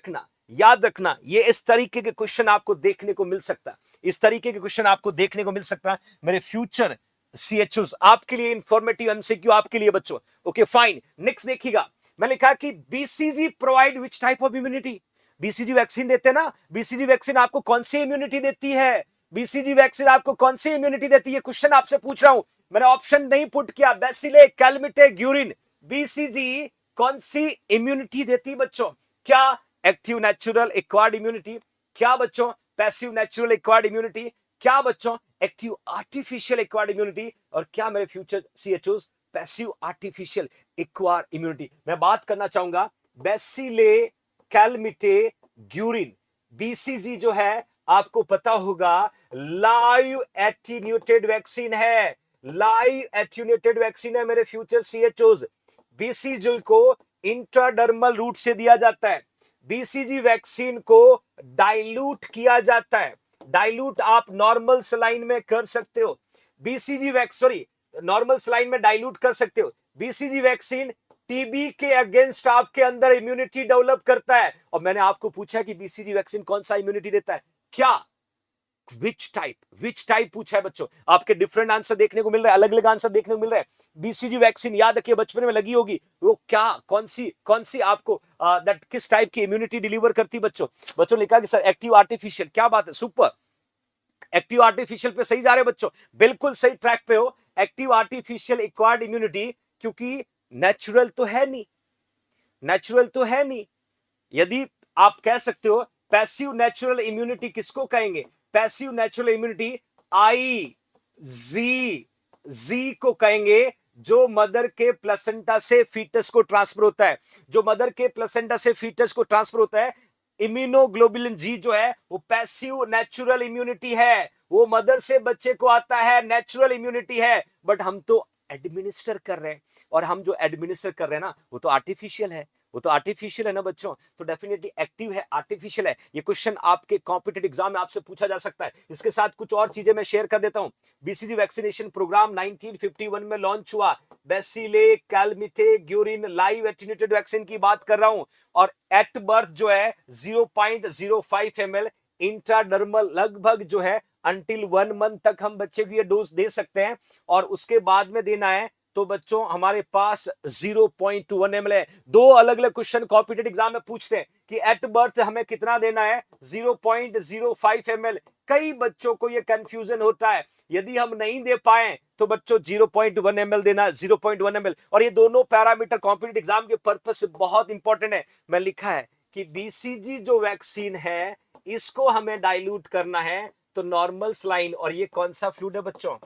A: रखना ये इस तरीके के क्वेश्चन आपको देखने को मिल सकता है, इस तरीके के क्वेश्चन आपको देखने को मिल सकता है मेरे फ्यूचर सीएचओस। आपके लिए इंफॉर्मेटिव एमसीक्यू आपके लिए बच्चों। ओके फाइन, नेक्स्ट देखिएगा। मैं लिखा कि BCG provide which type of immunity. BCG vaccine देते हैं ना, बीसीजी वैक्सीन आपको कौन सी इम्यूनिटी देती है, बीसीजी वैक्सीन आपको कौन सी इम्यूनिटी देती है, क्वेश्चन आपसे पूछ रहा हूं। मैंने ऑप्शन नहीं पुट किया, बैसिले कैलमिटे ग्यूरिन। बीसीजी कौन सी इम्यूनिटी देती बच्चों? क्या एक्टिव नेचुरल एक्वायर्ड इम्यूनिटी, क्या बच्चों पैसिव नेचुरल एक्वायर्ड इम्यूनिटी, क्या बच्चों एक्टिव आर्टिफिशियल एक्वायर्ड इम्यूनिटी, और क्या मेरे future CHOs passive artificial acquired immunity. मैं बात करना चाहूंगा बैसिले कैलमिटे ग्यूरिन। बीसीजी जो है आपको पता होगा लाइव एटीन्यूटेड वैक्सीन है, लाइव एटीन्यूटेड वैक्सीन है मेरे फ्यूचर सीएचओस। बीसीजी को इंट्राडर्मल रूट से दिया जाता है, बीसीजी वैक्सीन को डाइल्यूट किया जाता है। डाइल्यूट आप नॉर्मल सलाइन में कर सकते हो, बीसीजी वैक्सीन नॉर्मल सलाइन में डाइल्यूट कर सकते हो। बीसीजी वैक्सीन टीबी के अगेंस्ट आपके अंदर इम्यूनिटी डेवलप करता है। और मैंने आपको पूछा कि बीसीजी वैक्सीन कौन सा इम्यूनिटी देता है, क्या विच टाइप पूछा है बच्चों। आपके डिफरेंट आंसर देखने को मिल रहा है, अलग अलग आंसर देखने को मिल रहा है। बीसीजी वैक्सीन याद रखिए बचपन में लगी होगी, वो क्या कौन सी आपको दैट किस टाइप की इम्यूनिटी डिलीवर करती बच्चों लिखा कि सर एक्टिव आर्टिफिशियल। क्या बात है, सुपर, एक्टिव आर्टिफिशियल पे सही जा रहे बच्चों, बिल्कुल सही ट्रैक पे हो। एक्टिव आर्टिफिशियल एक्वायर्ड इम्यूनिटी, क्योंकि नेचुरल तो है नहीं, नेचुरल तो है नहीं। यदि आप कह सकते हो पैसिव नेचुरल इम्यूनिटी किसको कहेंगे, पैसिव नेचुरल इम्यूनिटी आई जी को कहेंगे, जो मदर के प्लेसेंटा से फीटस को ट्रांसफर होता है, जो मदर के प्लेसेंटा से फीटस को ट्रांसफर होता है। इम्यूनोग्लोबुलिन जी जो है वो पैसिव नेचुरल इम्यूनिटी है, वो मदर से बच्चे को आता है, नेचुरल इम्यूनिटी है। बट हम तो एडमिनिस्टर कर रहे हैं, और हम जो एडमिनिस्टर कर रहे हैं ना वो तो आर्टिफिशियल है, वो तो आर्टिफिशियल है ना बच्चों, तो डेफिनेटली एक्टिव है, आर्टिफिशियल है। ये क्वेश्चन आपके कॉम्पिटेटिव एग्जाम में आपसे पूछा जा सकता है। इसके साथ कुछ और चीजें मैं शेयर कर देता हूं। बीसीजी वैक्सीनेशन प्रोग्राम 1951 में लॉन्च हुआ, बैसिले कैलमिटे ग्यूरिन लाइव एटीन्यूटेड वैक्सीन की बात कर रहा हूं। और एट बर्थ जो है 0.05 ml इंट्राडर्मल, लगभग जो है अंटिल 1 मंथ तक हम बच्चे को ये डोज दे सकते हैं। और उसके बाद में देना है तो बच्चों हमारे पास 0.1 ml है। दो अलग अलग क्वेश्चन कॉम्पिटेटिव एग्जाम में पूछते हैं कि एट बर्थ हमें कितना देना है, 0.05 ml। कई बच्चों को ये कंफ्यूजन होता है, यदि हम नहीं दे पाए तो बच्चों 0.1 ml देना, 0.1 ml। और ये दोनों पैरामीटर कॉम्पिटेटिव एग्जाम के पर्पज से बहुत इंपॉर्टेंट है। मैं लिखा है कि बीसीजी जो वैक्सीन है इसको हमें डाइल्यूट करना है तो नॉर्मल सलाइन, और ये कौन सा फ्लूइड है बच्चों,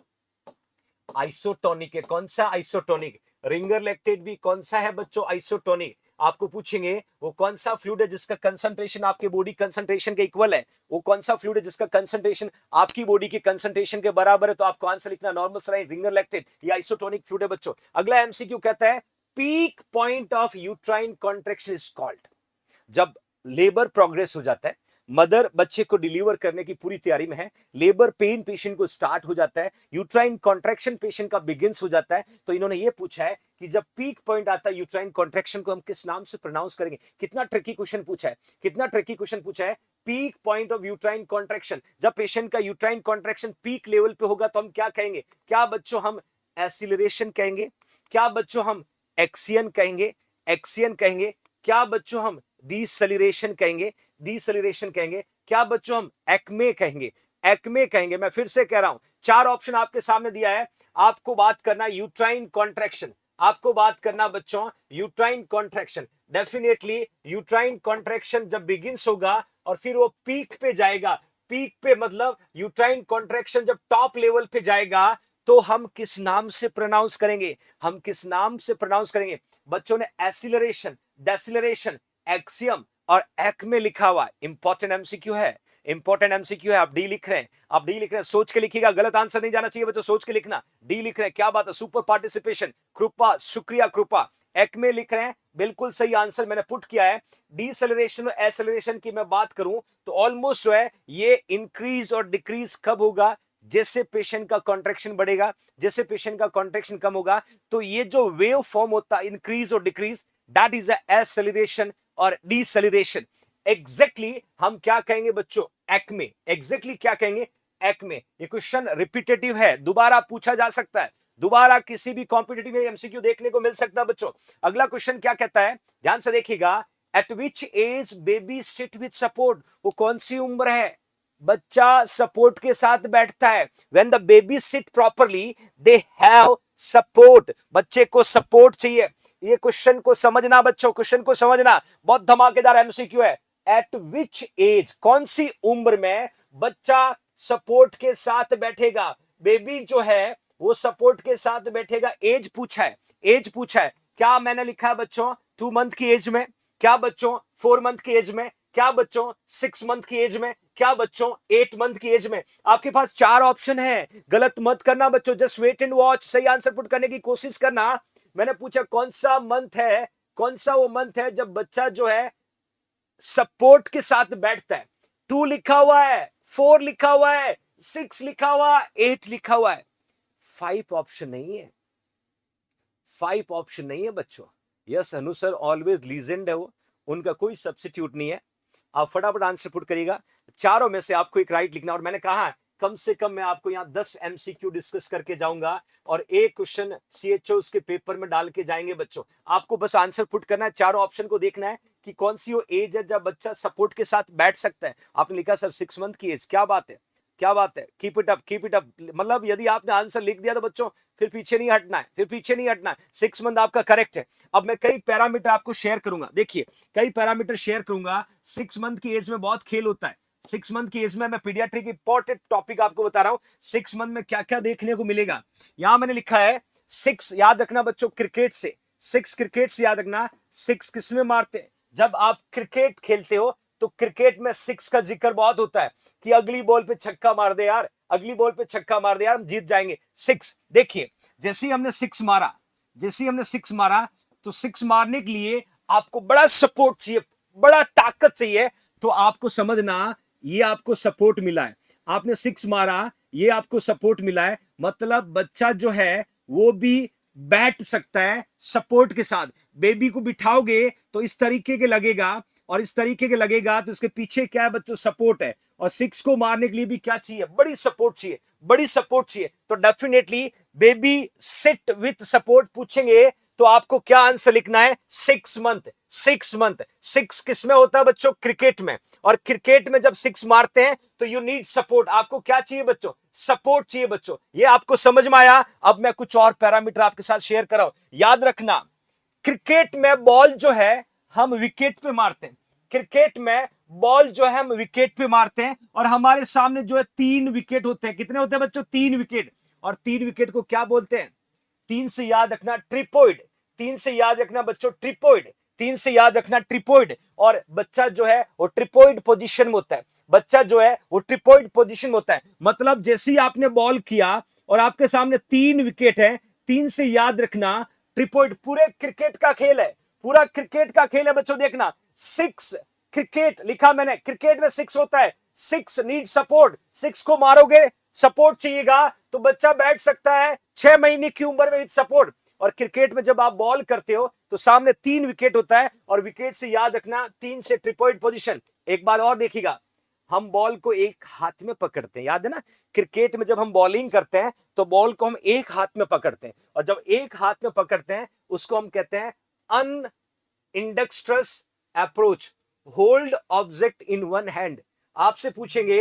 A: आइसोटोनिक है। कौन सा आइसोटोनिक, रिंगर लैक्टेट भी कौन सा है बच्चों, आइसोटोनिक। आपको पूछेंगे वो कौन सा फ्लूइड है जिसका कंसंट्रेशन आपके बॉडी कंसंट्रेशन के इक्वल है, वो कौन सा फ्लूइड है जिसका कंसंट्रेशन आपकी बॉडी की कंसंट्रेशन के बराबर है, तो आपको आंसर लिखना नॉर्मल सलाइन, रिंगर लैक्टेट, ये आइसोटोनिक फ्लूइड है बच्चों। अगला एमसीक्यू कहता है peak point of uterine contraction is called. जब लेबर प्रोग्रेस हो जाता है, मदर बच्चे को डिलीवर करने की पूरी तैयारी में है, लेबर पेन पेशेंट को स्टार्ट हो जाता है, यूट्राइन कॉन्ट्रैक्शन पेशेंट का बिगिंस हो जाता है। तो इन्होंने ये पूछा है कि जब पीक पॉइंट आता है यूट्राइन कॉन्ट्रैक्शन को हम किस नाम से प्रोनाउंस करेंगे। कितना ट्रिकी क्वेश्चन पूछा है, कितना ट्रिकी क्वेश्चन पूछा है। Peak point of uterine contraction, जब पेशेंट का यूट्राइन कॉन्ट्रैक्शन पीक लेवल पे होगा तो हम क्या कहेंगे। क्या बच्चों हम एसिलरेशन कहेंगे, क्या बच्चों हम एक्सियन कहेंगे, एक्सियन कहेंगे, क्या बच्चों हम डीसेलरेशन कहेंगे, डीसेलरेशन कहेंगे, क्या बच्चों हम एक्मे कहेंगे, एक्मे कहेंगे। मैं फिर से कह रहा हूं, चार ऑप्शन आपके सामने दिया है, आपको बात करना यूट्राइन कॉन्ट्रैक्शन, आपको बात करना बच्चों uterine contraction. Definitely uterine contraction जब बिगिंस होगा और फिर वो पीक पे जाएगा, पीक पे मतलब यूट्राइन कॉन्ट्रैक्शन जब टॉप लेवल पे जाएगा तो हम किस नाम से प्रोनाउंस करेंगे, हम किस नाम से प्रोनाउंस करेंगे। बच्चों ने एसिलरेशन, डेसिलरेशन, एक्सियम और एक में लिखा हुआ है। इंपॉर्टेंट एमसीक्यू है, इंपॉर्टेंट एमसीक्यू है। आप डी लिख रहे हैं, आप डी लिख रहे हैं, सोच के लिखिएगा, गलत आंसर नहीं जाना चाहिए बच्चों, सोच के लिखना। डी लिख रहे हैं, क्या बात है, सुपर पार्टिसिपेशन, कृपा, शुक्रिया कृपा। एक में लिख रहे हैं, बिल्कुल सही आंसर मैंने पुट किया है। डीसेलरेशन और एसेलरेशन की मैं बात करूं तो ऑलमोस्ट जो है ये इंक्रीज और डिक्रीज कब होगा, जैसे पेशेंट का कॉन्ट्रैक्शन बढ़ेगा, जैसे पेशेंट का कॉन्ट्रैक्शन कम होगा तो ये जो वेव फॉर्म होता है इंक्रीज और डिक्रीज, दैट इज एसेलरेशन और डीसेलरेशन। एग्जैक्टली हम क्या कहेंगे बच्चों, एक्मे, एग्जैक्टली क्या कहेंगे, एक्मे। ये क्वेश्चन रिपीटेटिव है, दोबारा पूछा जा सकता है, दोबारा किसी भी कॉम्पिटिटिव एमसीक्यू देखने को मिल सकता है बच्चों। अगला क्वेश्चन क्या कहता है, ध्यान से देखिएगा। At which age baby sit with support, वो कौन सी उम्र है बच्चा सपोर्ट के साथ बैठता है। When the baby seat properly they have support, बच्चे को सपोर्ट चाहिए। ये क्वेश्चन को समझना बच्चों, क्वेश्चन को समझना, बहुत धमाकेदार एमसीक्यू है। एट विच एज, कौन सी उम्र में बच्चा सपोर्ट के साथ बैठेगा, बेबी जो है वो सपोर्ट के साथ बैठेगा। एज पूछा है, एज पूछा है। क्या मैंने लिखा है बच्चों 2 मंथ की एज में, क्या बच्चों 4 मंथ की एज में, क्या बच्चों 6 मंथ की एज में, क्या बच्चों 8 मंथ की एज में। आपके पास 4 ऑप्शन है, गलत मत करना बच्चों, जस्ट वेट एंड वॉच, सही आंसर पुट करने की कोशिश करना। मैंने पूछा कौन सा मंथ है, कौन सा वो मंथ है जब बच्चा जो है सपोर्ट के साथ बैठता है। 2 लिखा हुआ है, 4 लिखा हुआ है, 6 लिखा हुआ है, 8 लिखा हुआ है, 5 ऑप्शन नहीं है, 5 ऑप्शन नहीं है बच्चों। यस अनु सर ऑलवेज लीजेंड है वो, उनका कोई सब्सिट्यूट नहीं है। आप फटाफट आंसर पुट करिएगा, चारों में से आपको एक राइट लिखना। और मैंने कहा कम से कम मैं आपको यहाँ 10 एमसीक्यू डिस्कस करके जाऊंगा और एक क्वेश्चन सीएचओ उसके पेपर में डाल के जाएंगे बच्चों। आपको बस आंसर पुट करना है, चारों ऑप्शन को देखना है कि कौन सी वो एज है जब बच्चा सपोर्ट के साथ बैठ सकता है। आपने लिखा सर 6 मंथ की एज, क्या बात है, क्या बात है, keep it up, keep it up. मतलब यदि आपने आंसर लिख दिया तो बच्चों फिर पीछे नहीं हटना है, फिर पीछे नहीं हटना है। 6 मंथ आपका करेक्ट है। अब मैं कई पैरामीटर आपको शेयर करूंगा, देखिए कई पैरामीटर शेयर करूंगा। 6 मंथ की एज में बहुत खेल होता है। 6 मंथ की एज में मैं पीडियाट्रिक इंपॉर्टेंट टॉपिक आपको बता रहा हूं। 6 मंथ में क्या क्या देखने को मिलेगा, यहां मैंने लिखा है 6, याद रखना बच्चों क्रिकेट से, 6 क्रिकेट से याद रखना। 6 किसमें मारते हैं, जब आप क्रिकेट खेलते हो तो क्रिकेट में 6 का जिक्र बहुत होता है कि अगली बॉल पे छक्का मार दे यार, अगली बॉल पे छक्का मार दे यार, हम जीत जाएंगे। 6 देखिए, जैसे ही हमने 6 मारा, जैसे ही हमने 6 मारा तो 6 मारने के लिए आपको बड़ा सपोर्ट चाहिए, बड़ा ताकत चाहिए। तो आपको समझना ये आपको सपोर्ट मिला है, आपने 6 मारा, ये आपको सपोर्ट मिला है, मतलब बच्चा जो है वो भी बैठ सकता है सपोर्ट के साथ। बेबी को बिठाओगे तो इस तरीके के लगेगा और इस तरीके के लगेगा, तो उसके पीछे क्या है बच्चों, सपोर्ट है। और 6 को मारने के लिए भी क्या चाहिए, बड़ी सपोर्ट चाहिए, बड़ी सपोर्ट चाहिए। तो definitely baby sit with support पूछेंगे तो आपको क्या आंसर लिखना है, 6 मंथ। 6 मंथ, 6 किसमें होता है बच्चों, क्रिकेट में। और क्रिकेट में जब 6 मारते हैं तो यू नीड सपोर्ट, आपको क्या चाहिए बच्चों, सपोर्ट चाहिए बच्चों। ये आपको समझ में आया। अब मैं कुछ और पैरामीटर आपके साथ शेयर कर रहा हूं, याद रखना। क्रिकेट में बॉल जो है हम विकेट पे मारते हैं, क्रिकेट में बॉल जो है हम विकेट पे मारते हैं और हमारे सामने जो है 3 विकेट होते हैं। कितने होते हैं बच्चों, 3 विकेट। और 3 विकेट को क्या बोलते हैं, 3 से याद रखना ट्रिपॉइड, 3 से याद रखना बच्चों ट्रिपॉइड, 3 से याद रखना ट्रिपॉइड। और बच्चा जो है वो ट्रिपॉइड पोजीशन में होता है, बच्चा जो है वो ट्रिपॉइड पोजीशन में होता है। मतलब जैसे ही आपने बॉल किया और आपके सामने 3 विकेट है, 3 से याद रखना ट्रिपॉइड। पूरे क्रिकेट का खेल है, पूरा क्रिकेट का खेल है बच्चों, देखना 6 क्रिकेट लिखा मैंने, क्रिकेट में 6 होता है, 6 नीड सपोर्ट, 6 को मारोगे सपोर्ट चाहिएगा तो बच्चा बैठ सकता है 6 महीने की उम्र में विद सपोर्ट। और क्रिकेट में जब आप बॉल करते हो तो सामने 3 विकेट होता है, और विकेट से याद रखना 3 से ट्रिपॉइंट पोजीशन। एक बात और देखिएगा, हम बॉल को एक हाथ में पकड़ते हैं, याद है ना, क्रिकेट में जब हम बॉलिंग करते हैं तो बॉल को हम एक हाथ में पकड़ते हैं, और जब एक हाथ में पकड़ते हैं उसको हम कहते हैं unidextrous approach, hold object in one hand. आपसे पूछेंगे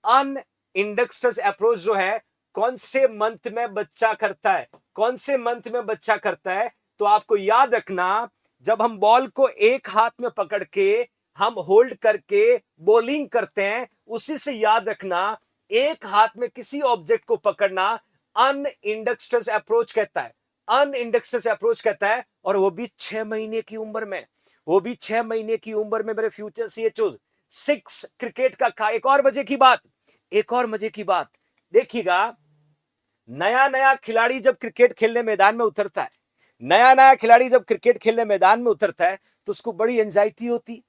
A: अन इंडेक्स्ट्रस अप्रोच जो है कौन से मंथ में बच्चा करता है, कौन से मंथ में बच्चा करता है, तो आपको याद रखना जब हम बॉल को एक हाथ में पकड़ के हम होल्ड करके बॉलिंग करते हैं, उसी से याद रखना एक हाथ में किसी ऑब्जेक्ट को पकड़ना अन इंडेक्स्ट्रस अप्रोच कहता है, अन इंडेक्स्ट्रस अप्रोच कहता है, और वो भी 6 महीने की उम्र में, वो भी 6 महीने की उम्र में मेरे फ्यूचर सीएचओज। 6 क्रिकेट का एक और मजे की बात, एक और मजे की बात देखिएगा, नया नया खिलाड़ी जब क्रिकेट खेलने मैदान में उतरता है, नया नया खिलाड़ी जब क्रिकेट खेलने मैदान में उतरता है तो उसको बड़ी एंजाइटी होती,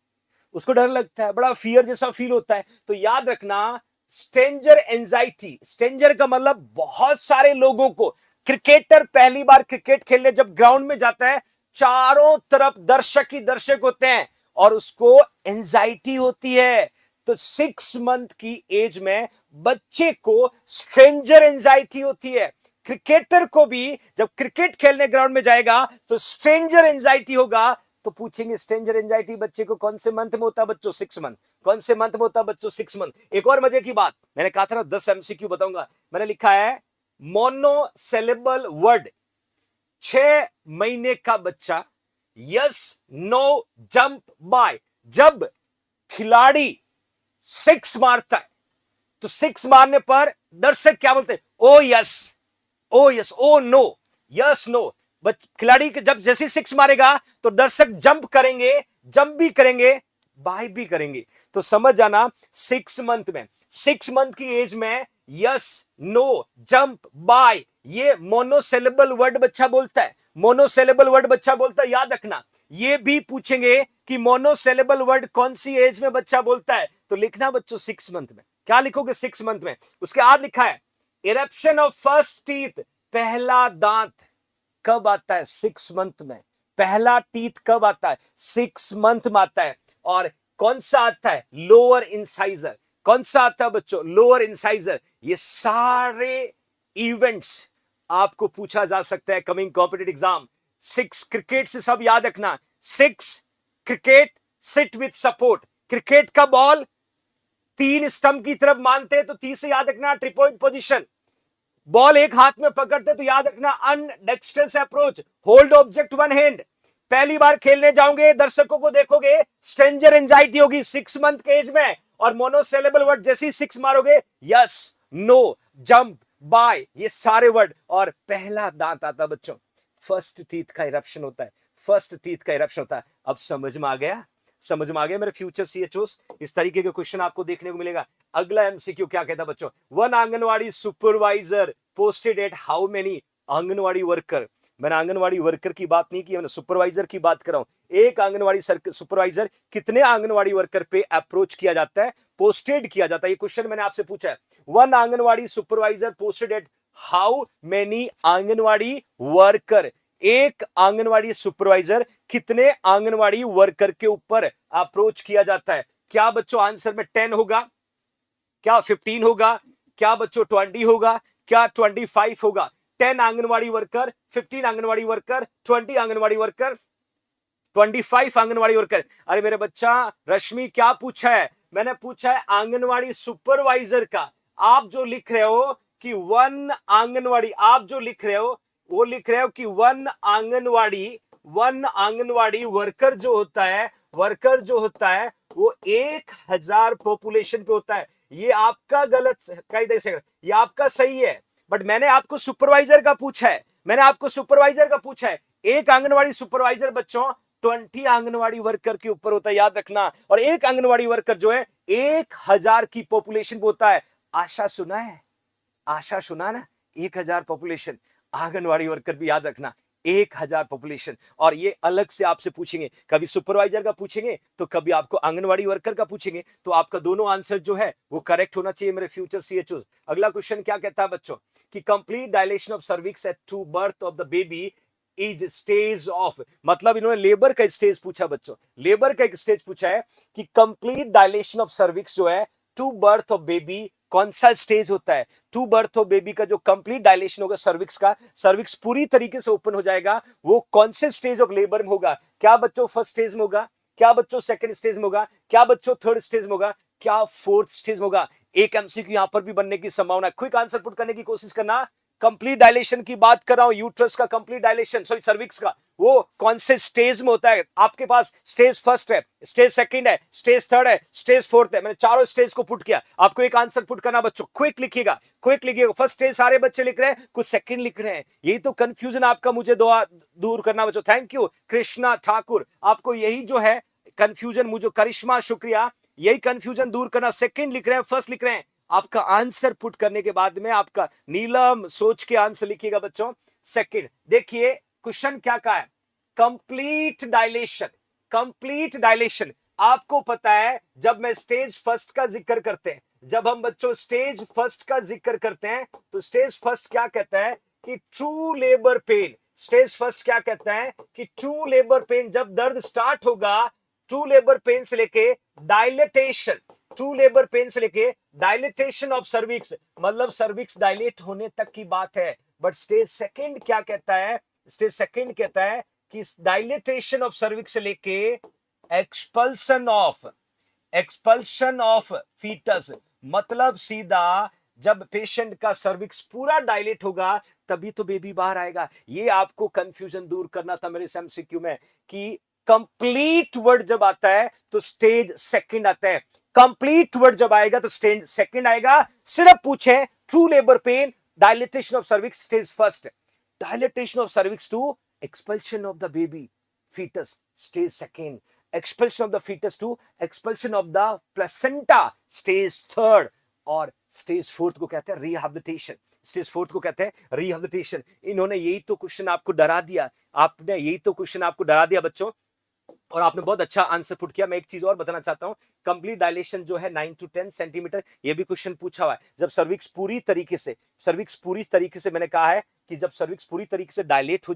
A: उसको डर लगता है, बड़ा फियर जैसा फील होता है। तो याद रखना स्ट्रेंजर एंजाइटी, स्ट्रेंजर का मतलब बहुत सारे लोगों को, क्रिकेटर पहली बार क्रिकेट खेलने जब ग्राउंड में जाता है चारों तरफ दर्शक ही दर्शक होते हैं और उसको एंजाइटी होती है। तो 6 मंथ की एज में बच्चे को स्ट्रेंजर एंजाइटी होती है। क्रिकेटर को भी जब क्रिकेट खेलने ग्राउंड में जाएगा तो स्ट्रेंजर एंजाइटी होगा। तो पूछेंगे स्ट्रेंजर एंजाइटी बच्चे को कौन से मंथ में होता है बच्चों, 6 मंथ। कौन से मंथ में होता है बच्चों, 6 मंथ। एक और मजे की बात, मैंने कहा था ना 10 एमसीक्यू बताऊंगा, मैंने लिखा है मोनोसिलेबल वर्ड, 6 महीने का बच्चा यस नो जंप बाय, जब खिलाड़ी 6 मारता है तो 6 मारने पर दर्शक क्या बोलते हैं, oh yes, oh yes, oh no, yes no. खिलाड़ी जब जैसे 6 मारेगा तो दर्शक जंप करेंगे, जंप भी करेंगे, बाय भी करेंगे। तो समझ जाना 6 मंथ में, 6 मंथ की एज में यस नो जंप बाय, ये मोनोसिलेबल वर्ड बच्चा बोलता है, मोनोसिलेबल वर्ड बच्चा बोलता है। याद रखना ये भी पूछेंगे कि मोनोसिलेबल वर्ड कौन सी एज में बच्चा बोलता है, तो लिखना बच्चों 6 मंथ में। क्या लिखोगे 6 मंथ में, उसके बाद लिखा है इरप्शन ऑफ फर्स्ट टीथ, पहला दांत कब आता है, 6 मंथ में। पहला टीथ कब आता है, 6 मंथ में आता है। और कौन सा आता है, लोअर इंसाइजर, कौन सा आता है बच्चों, लोअर इंसाइजर। ये सारे इवेंट्स आपको पूछा जा सकता है कमिंग कॉम्पिटिटिव एग्जाम। 6 क्रिकेट से सब याद रखना, 6 cricket seat with support, cricket का बॉल 3 स्टंप की तरफ मानते हैं तो 30 से याद रखना ट्रिपॉइंट पोजीशन, बॉल एक हाथ में पकड़ते तो याद रखना unidextrous approach, hold object one hand. पहली बार खेलने जाओगे दर्शकों को देखोगे स्ट्रेंजर एंजाइटी होगी 6 मंथ के एज में, और मोनोसिलेबल वर्ड जैसे ही 6 मारोगे यस नो जंप बाय, ये सारे वर्ड। और पहला दांत आता बच्चों, फर्स्ट टीथ का इरप्शन होता है, फर्स्ट टीथ का इरप्शन होता है। अब समझ में आ गया, समझ में आ गया मेरे फ्यूचर सीएचओस। इस तरीके के क्वेश्चन आपको देखने को मिलेगा। अगला एमसीक्यू क्या कहता बच्चों, one anganwadi supervisor posted at how many anganwadi worker. मैंने आंगनवाड़ी वर्कर की बात नहीं की, मैंने सुपरवाइजर की बात कर रहा हूं। एक आंगनवाड़ी सुपरवाइजर कितने आंगनवाड़ी वर्कर पे अप्रोच किया जाता है, पोस्टेड किया जाता है, ये क्वेश्चन मैंने आपसे पूछा है। One anganwadi supervisor posted at how many anganwadi worker, एक आंगनवाड़ी सुपरवाइजर कितने आंगनवाड़ी वर्कर के ऊपर अप्रोच किया जाता है। क्या बच्चों आंसर में 10 होगा, क्या 15 होगा, क्या बच्चों 20 होगा, क्या 25 होगा। 10 anganwadi worker, 15 anganwadi worker, 20 anganwadi worker, 25 anganwadi worker. अरे मेरे बच्चा रश्मि क्या पूछा है, मैंने पूछा है आंगनवाड़ी सुपरवाइजर का। आप जो लिख रहे हो कि वन आंगनवाड़ी, आप जो लिख रहे हो वो लिख रहे हो कि वन आंगनवाड़ी वर्कर जो होता है, वर्कर जो होता है वो 1000 पॉपुलेशन पे होता है। ये आपका गलत, ये आपका सही है, बट मैंने आपको सुपरवाइजर का पूछा है, मैंने आपको सुपरवाइजर का पूछा है। एक आंगनवाड़ी सुपरवाइजर बच्चों 20 आंगनवाड़ी वर्कर के ऊपर होता है, याद रखना। और एक आंगनवाड़ी वर्कर जो है 1000 की पॉपुलेशन पे होता है। आशा सुना है, आशा सुना ना, 1000 पॉपुलेशन, आंगनवाड़ी वर्कर भी याद रखना 1000 पॉपुलेशन। और ये अलग से आपसे पूछेंगे, कभी सुपरवाइजर का पूछेंगे तो कभी आपको आंगनवाड़ी वर्कर का पूछेंगे, तो आपका दोनों आंसर जो है वो करेक्ट होना चाहिए मेरे फ्यूचर सीएचओ। अगला क्वेश्चन क्या कहता है बच्चों कि complete dilation of cervix at to birth of the baby is stage of, मतलब इन्होंने लेबर का स्टेज पूछा बच्चों, लेबर का एक स्टेज पूछा है कि कंप्लीट डायलेशन ऑफ सर्विक्स जो है टू बर्थ ऑफ बेबी कौन सा स्टेज होता है। टू बर्थ ऑफ बेबी का जो कंप्लीट डायलेशन होगा सर्विक्स का, सर्विक्स पूरी तरीके से ओपन हो जाएगा, वो कौन से स्टेज ऑफ लेबर में होगा। क्या बच्चों फर्स्ट स्टेज में होगा, क्या बच्चों सेकंड स्टेज में होगा, क्या बच्चों थर्ड स्टेज में होगा, क्या फोर्थ स्टेज में होगा। एक एमसीक्यू यहां पर भी बनने की संभावना है, क्विक आंसर पुट करने की कोशिश करना। कंप्लीट डायलेशन की बात कर रहा हूं, यूट्रस का कंप्लीट डायलेशन, सॉरी सर्विक्स का, वो कौन से स्टेज में होता है। आपके पास स्टेज फर्स्ट है, स्टेज सेकंड है, स्टेज थर्ड है, स्टेज फोर्थ है। मैंने चारों स्टेज को पुट किया, आपको एक आंसर पुट करना बच्चों, क्विक लिखिएगा, क्विक लिखिएगा। फर्स्ट स्टेज सारे बच्चे लिख रहे हैं, कुछ सेकंड लिख रहे हैं, यही तो कंफ्यूजन आपका मुझे दूर करना बच्चों। थैंक यू कृष्णा ठाकुर, आपको यही जो है कंफ्यूजन, मुझे करिश्मा शुक्रिया, यही कंफ्यूजन दूर करना। सेकंड लिख रहे हैं, फर्स्ट लिख रहे हैं। आपका आंसर पुट करने के बाद में आपका नीलम सोच के आंसर लिखिएगा बच्चों सेकंड। देखिए क्वेश्चन क्या कहा है, कंप्लीट डायलेशन, कंप्लीट डायलेशन। आपको पता है जब मैं स्टेज फर्स्ट का जिक्र करते हैं, जब हम बच्चों स्टेज फर्स्ट का जिक्र करते हैं तो स्टेज फर्स्ट क्या कहता है कि true labour pen. Stage first क्या कहता है कि ट्रू लेबर पेन, जब दर्द स्टार्ट होगा, ट्रू लेबर पेन से लेके डायलेटेशन, ट्रू लेबर पेन से लेके डायलेटेशन ऑफ सर्विक्स, मतलब सर्विक्स डायलेट होने तक की बात है। बट स्टेज सेकंड क्या कहता है, स्टेज सेकंड कहता है कि डायलेटेशन ऑफ सर्विक्स से लेके एक्सपल्शन ऑफ फीटस, मतलब सीधा जब पेशेंट का सर्विक्स पूरा डायलेट होगा तभी तो बेबी बाहर आएगा। ये आपको कंफ्यूजन दूर करना था मेरे एमसीक्यू में कि कंप्लीट वर्ड जब आता है तो स्टेज सेकंड आता है, कंप्लीट वर्ड जब आएगा तो स्टेज सेकंड आएगा। सिर्फ पूछे true labour pain, dilatation of cervix stage first, dilatation of cervix to expulsion of the baby fetus stage second, expulsion of the fetus to expulsion of the placenta stage third, और stage fourth को कहते हैं rehabilitation, stage fourth को कहते हैं rehabilitation. इन्होंने यही तो क्वेश्चन आपको डरा दिया, आपने यही तो क्वेश्चन आपको डरा दिया बच्चों, और आपने बहुत अच्छा आंसर पुट किया। मैं एक चीज और बताना चाहता हूं, कंप्लीट डायलेशन जो है 9 to 10 सेंटीमीटर, ये भी क्वेश्चन पूछा हुआ है। जब सर्विक्स पूरी तरीके से मैंने कहा है कि जब सर्विक्स पूरी तरीके से डायलेट हो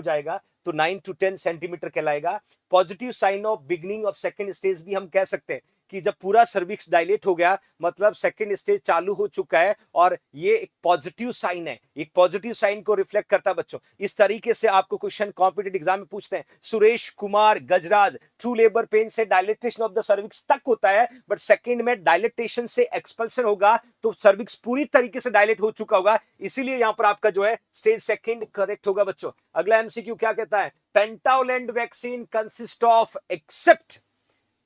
A: जाएगा तो 9 to 10 सेंटीमीटर कहलाएगा। Positive sign of beginning of second stage भी हम कह सकते हैं कि जब पूरा सर्विक्स डायलेट हो गया मतलब सेकंड स्टेज चालू हो चुका है, और ये एक पॉजिटिव साइन है, एक पॉजिटिव साइन को रिफ्लेक्ट करता है बच्चों। इस तरीके से आपको क्वेश्चन कॉम्पिटिटिव एग्जाम में पूछते हैं। सुरेश कुमार गजराज, ट्रू लेबर पेन से डायलेटेशन ऑफ द सर्विक्स तक होता है, बट सेकंड में डायलेटेशन से एक्सपल्शन होगा तो सर्विक्स पूरी तरीके से डायलेट हो चुका होगा, इसीलिए यहां पर आपका जो है स्टेज सेकंड करेक्ट होगा बच्चों। अगला एमसीक्यू क्या कहता है, pentavalent vaccine consist of, except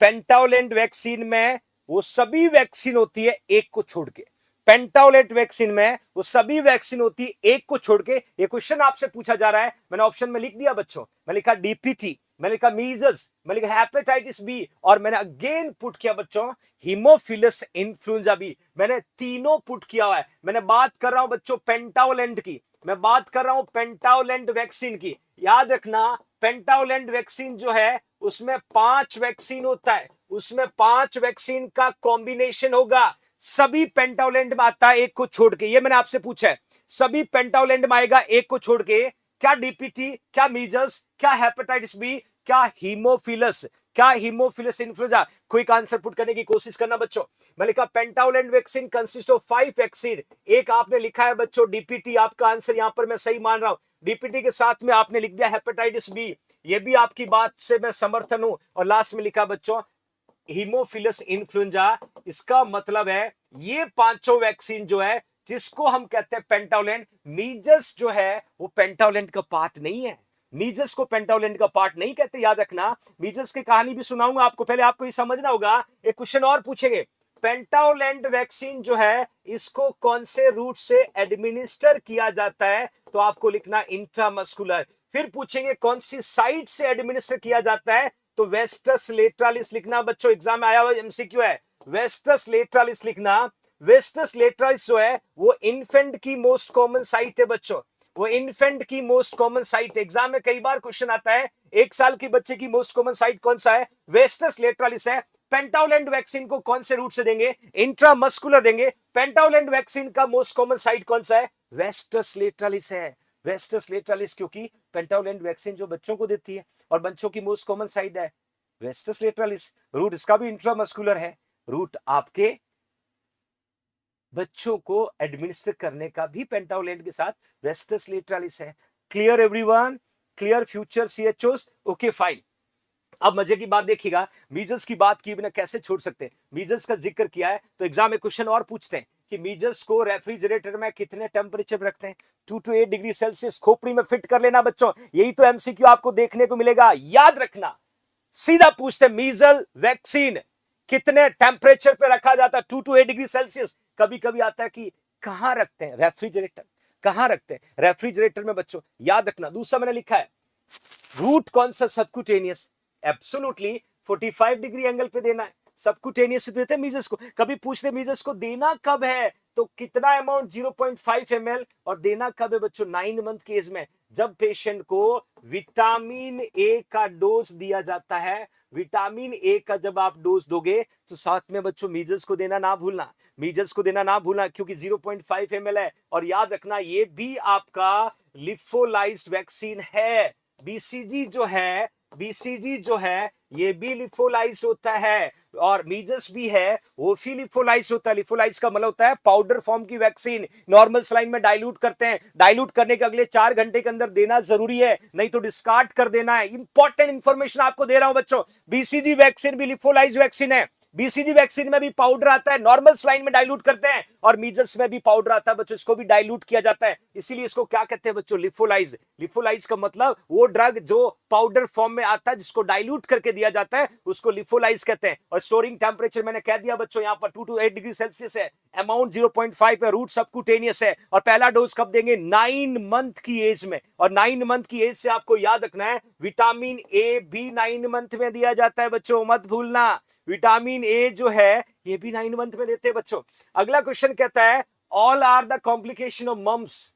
A: pentavalent vaccine में वो सभी वैक्सीन होती है एक को छोड़ के, पेंटावलेंट वैक्सीन में वो सभी वैक्सीन होती है एक को छोड़ के। ये क्वेश्चन आपसे पूछा जा रहा है, मैंने ऑप्शन में लिख दिया बच्चों, मैं लिखा डीपीटी, मैं लिखा मीजल्स, मैं लिखा हेपेटाइटिस बी, और मैंने अगेन पुट किया बच्चों हीमोफिलस इन्फ्लुएंजा बी। मैंने तीनों पुट किया हुआ है। मैंने बात कर रहा हूं बच्चों पेंटावलेंट की, मैं बात कर रहा हूं पेंटावलेंट वैक्सीन की। याद रखना पेंटावलेंट वैक्सीन जो है उसमें 5 वैक्सीन होता है, उसमें 5 वैक्सीन का कॉम्बिनेशन होगा। सभी पेंटावलेंट में आता है एक को छोड़ के, ये मैंने आपसे पूछा है, सभी पेंटावलेंट में आएगा एक को छोड़ के। क्या डीपीटी, क्या मीजल्स, क्या हेपेटाइटिस बी, क्या हीमोफिलस, क्या Haemophilus influenza. Quick answer put करने की कोशिश करना बच्चों। मैं लिखा pentavalent vaccine consist of 5 vaccine, एक आपने लिखा है बच्चों डीपीटी, आपका आंसर यहां पर मैं सही मान रहा हूं। डीपीटी के साथ में आपने लिख दिया हेपेटाइटिस बी, ये भी आपकी बात से मैं समर्थन हूं। और लास्ट में लिखा बच्चों हीमोफिलस इन्फ्लुएंजा। इसका मतलब है ये पांचों वैक्सीन जो है जिसको हम कहते हैं पेंटावलेंट, मीजल्स जो है वो पेंटावलेंट का पार्ट नहीं है, मीजल्स को पेंटावलेंट का पार्ट नहीं कहते। याद रखना, मीजल्स की कहानी भी सुनाऊंगा आपको, पहले आपको ये समझना होगा। एक क्वेश्चन और पूछेंगे, पेंटावलेंट वैक्सीन जो है इसको कौन से रूट से एडमिनिस्टर किया जाता है, तो आपको लिखना इंट्रामस्कुलर। फिर पूछेंगे कौन सी साइट से एडमिनिस्टर किया जाता है, तो वेस्टस लेटरालिस लिखना बच्चों, एग्जाम में आया हुआ एमसीक्यू है, वेस्टस लेटरालिस लिखना। वेस्टस लेटरालिस जो है वो इन्फेंट की मोस्ट कॉमन साइट है बच्चों, वो इन्फेंट की मोस्ट कॉमन साइट, एग्जाम में कई बार क्वेश्चन आता है, 1 साल के बच्चे की मोस्ट कॉमन साइट कौन सा है? वेस्टस लेटरालिस है। पेंटावलेंट वैक्सीन को कौन से रूट से देंगे? इंट्रामस्कुलर देंगे। पेंटावलेंट वैक्सीन का मोस्ट कॉमन साइट कौन सा है? वेस्टस लेटरालिस है। वेस्टस लेटरालिस, क्योंकि पेंटावलेंट वैक्सीन जो बच्चों को देती है और बच्चों की मोस्ट कॉमन साइट है वेस्टस लेटरालिस। रूट इसका भी इंट्रामस्कुलर है। रूट आपके बच्चों को एडमिनिस्टर करने का भी पेंटावलेंट के साथ वेस्टस लेटरालिस है। Clear everyone? Clear future CHOs? Okay fine. अब मजे की बात देखिएगा, मीजल्स की बात की बिना कैसे छोड़ सकते हैं। मीजल्स का जिक्र किया है तो एग्जाम में क्वेश्चन और पूछते हैं कि मीजल्स को रेफ्रिजरेटर में कितने टेम्परेचर पर रखते हैं? 2 to 8 डिग्री सेल्सियस। खोपड़ी में फिट कर लेना बच्चों, यही तो एमसीक्यू आपको देखने को मिलेगा, याद रखना। सीधा पूछते हैं मीजल वैक्सीन कितने टेम्परेचर पे रखा जाता है? 2 to 8 डिग्री सेल्सियस। कभी कभी आता है कि कहां रखते हैं? रेफ्रिजरेटर। कहां रखते हैं? रेफ्रिजरेटर में बच्चों, याद रखना। दूसरा मैंने लिखा है रूट कौन सा? सबक्यूटेनियस। एब्सोल्युटली 45 डिग्री एंगल पे देना है। सबक्यूटेनियस देते हैं मीजल्स को। कभी पूछते मीजल्स को देना कब है, तो कितना अमाउंट? 0.5 ml। और देना कब है बच्चों? 9 मंथ के एज में, जब पेशेंट को विटामिन ए का डोज दिया जाता है। विटामिन ए का जब आप डोज दोगे तो साथ में बच्चों मीजल्स को देना ना भूलना। मीजल्स को देना ना भूलना, क्योंकि 0.5 ml है। और याद रखना ये भी आपका लिफोलाइज्ड वैक्सीन है। बीसीजी जो है ये भी लिफोलाइज्ड होता है। और मीजल्स भी है वो भी लिफोलाइज्ड होता है। लिफोलाइज्ड का मतलब होता है पाउडर फॉर्म की वैक्सीन। नॉर्मल सलाइन में डाइल्यूट करते हैं। डाइल्यूट करने के अगले 4 घंटे के अंदर देना जरूरी है, नहीं तो डिस्कार्ड कर देना है। इंपॉर्टेंट इंफॉर्मेशन आपको दे रहा हूं बच्चों। बीसीजी वैक्सीन भी लिफोलाइज्ड वैक्सीन है। बीसीजी वैक्सीन में भी पाउडर आता है, नॉर्मल स्लाइन में डाइल्यूट करते हैं। और मीजल्स में भी पाउडर आता है बच्चों, इसको भी डाइल्यूट किया जाता है। इसीलिए इसको क्या कहते हैं बच्चों? लिफोलाइज। लिफोलाइज का मतलब वो ड्रग जो पाउडर फॉर्म में आता है, जिसको डाइल्यूट करके दिया जाता है, उसको लिफोलाइज कहते हैं। और स्टोरिंग टेम्परेचर मैंने कह दिया बच्चों, यहां पर 2 to 8 डिग्री सेल्सियस है। अमाउंट 0.5 है। रूट सबक्यूटेनियस है। और पहला डोज कब देंगे? 9 मंथ की एज में। और 9 मंथ की एज से आपको याद रखना है विटामिन ए भी 9 मंथ में दिया जाता है बच्चों, मत भूलना। विटामिन ए जो है ये भी 9 मंथ में देते हैं बच्चों। अगला क्वेश्चन कहता है all are the complication of mumps.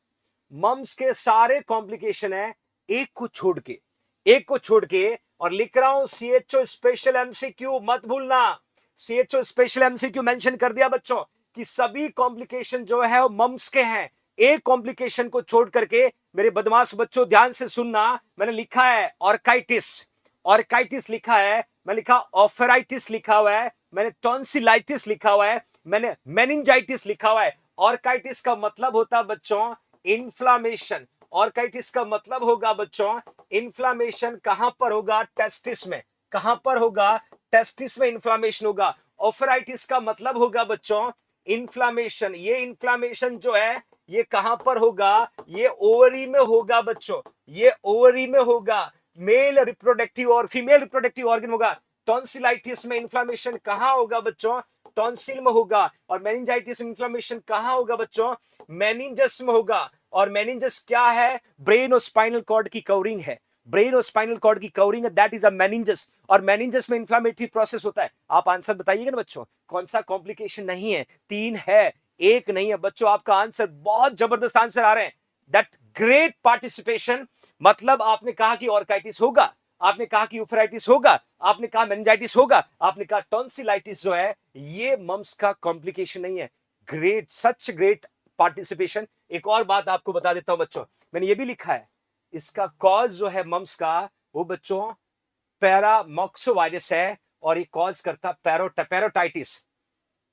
A: Mumps के सारे कॉम्प्लिकेशन है एक को छोड़ के। और लिख रहा हूं सीएचओ स्पेशल एमसीक्यू, मत भूलना। सीएचओ स्पेशल एमसीक्यू मेंशन कर दिया बच्चों कि सभी कॉम्प्लिकेशन जो है वो मम्स के हैं। एक कॉम्प्लिकेशन को छोड़ करके मेरे बदमाश बच्चों ध्यान से सुनना। मैंने लिखा है ऑर्काइटिस लिखा है, मैं लिखा ऑफराइटिस लिखा हुआ है, मैंने टॉन्सिलाइटिस लिखा हुआ है, मैंने मेनिंजाइटिस लिखा हुआ है। ऑर्काइटिस का मतलब होता है बच्चों इन्फ्लामेशन। ऑर्काइटिस का मतलब होगा बच्चों इन्फ्लामेशन। कहां पर होगा? टेस्टिस में। कहां पर होगा? टेस्टिस में इन्फ्लामेशन होगा। ऑफराइटिस का मतलब होगा बच्चों इन्फ्लामेशन। ये इन्फ्लामेशन जो है ये कहां पर होगा? ये ओवरी में होगा बच्चों, ये ओवरी में होगा। मेल रिप्रोडक्टिव और फीमेल रिप्रोडक्टिव ऑर्गन होगा। टॉन्सिलाइटिस में इन्फ्लामेशन कहां होगा बच्चों? टॉन्सिल में होगा। और मेनिंजाइटिस में इन्फ्लामेशन कहां होगा बच्चों? मेनिंजस में होगा। और मेनिंजस क्या है? ब्रेन और स्पाइनल कॉर्ड की कवरिंग है। ब्रेन और स्पाइनल कॉर्ड की कवरिंग है, दैट इज अ मेनिंजस। और मेनिंजस में इन्फ्लामेटरी प्रोसेस होता है। आप आंसर बताइएगा ना बच्चों, कौन सा कॉम्प्लिकेशन नहीं है? 3 है, एक नहीं है बच्चों। आपका आंसर बहुत जबरदस्त आंसर आ रहे हैं। That great participation. मतलब आपने कहा कि ऑर्काइटिस होगा, आपने कहा कि यूफराइटिस होगा, आपने कहा मेनिंजाइटिस होगा, आपने कहा टॉन्सिलाइटिस जो है ये मम्स का कॉम्प्लिकेशन नहीं है। Great, such great participation. एक और बात आपको बता देता हूं बच्चों, मैंने ये भी लिखा है इसका कॉज जो है मम्स का वो बच्चों पैरामॉक्सोवायरस है। और ये कॉज करता पैरोटाइटिस।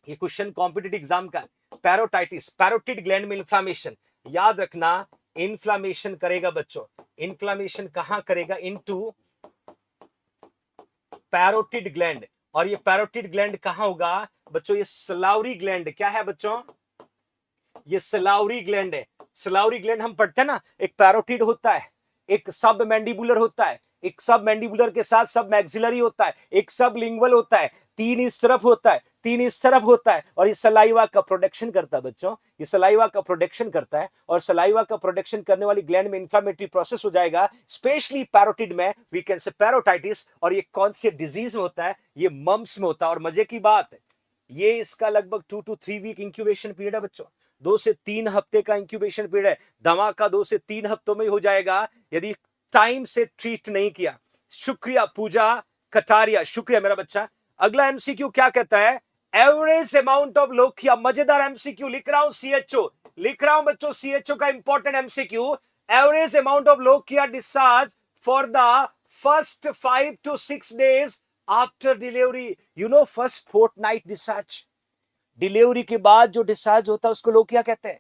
A: ये क्वेश्चन कॉम्पिटिटिव एग्जाम का। पैरोटाइटिस, पैरोटिड ग्लैंड में इन्फ्लामेशन। याद रखना इन्फ्लामेशन करेगा बच्चों। इन्फ्लामेशन कहां करेगा? Into parotid gland. और ये पैरोटिड ग्लैंड कहां होगा बच्चों? ये सलावरी ग्लैंड। क्या है बच्चों? ये सलावरी ग्लैंड है। सलावरी ग्लैंड हम पढ़ते हैं ना, एक पैरोटिड होता है, एक सब मैंडिबुलर होता है, एक सब मैंडिबुलर के साथ सब मैक्सिलरी होता है, एक सब लिंगुअल होता है, 3 इस तरफ होता है, 3 इस तरफ होता है। और ये सलाइवा का प्रोडक्शन करता है बच्चों, ये सलाइवा का प्रोडक्शन करता है। और सलाइवा का प्रोडक्शन करने वाली ग्लैंड में इंफ्लेमेटरी प्रोसेस हो जाएगा, स्पेशली पैरोटिड में, वी कैन से पैरोटाइटिस। और ये कौन सी डिजीज में होता है? ये मम्स में होता है। और मजे की बात है ये इसका लगभग 2 to 3 वीक इंक्यूबेशन पीरियड है बच्चों, 2 से 3 हफ्ते का इंक्यूबेशन पीरियड है। धमाका 2 से 3 हफ्तों में ही हो जाएगा यदि टाइम से ट्रीट नहीं किया। शुक्रिया पूजा कटारिया, शुक्रिया मेरा बच्चा। अगला एमसीक्यू क्या कहता है, एवरेज अमाउंट ऑफ लोकिया। मजेदार एमसीक्यू लिख रहा हूं, सीएचओ लिख रहा हूं बच्चों, सीएचओ का important MCQ. Average amount of lochia discharge for the first 5 to 6 days after delivery. You know first fortnight discharge, delivery के बाद जो डिस्चार्ज होता है उसको लोकिया कहते हैं।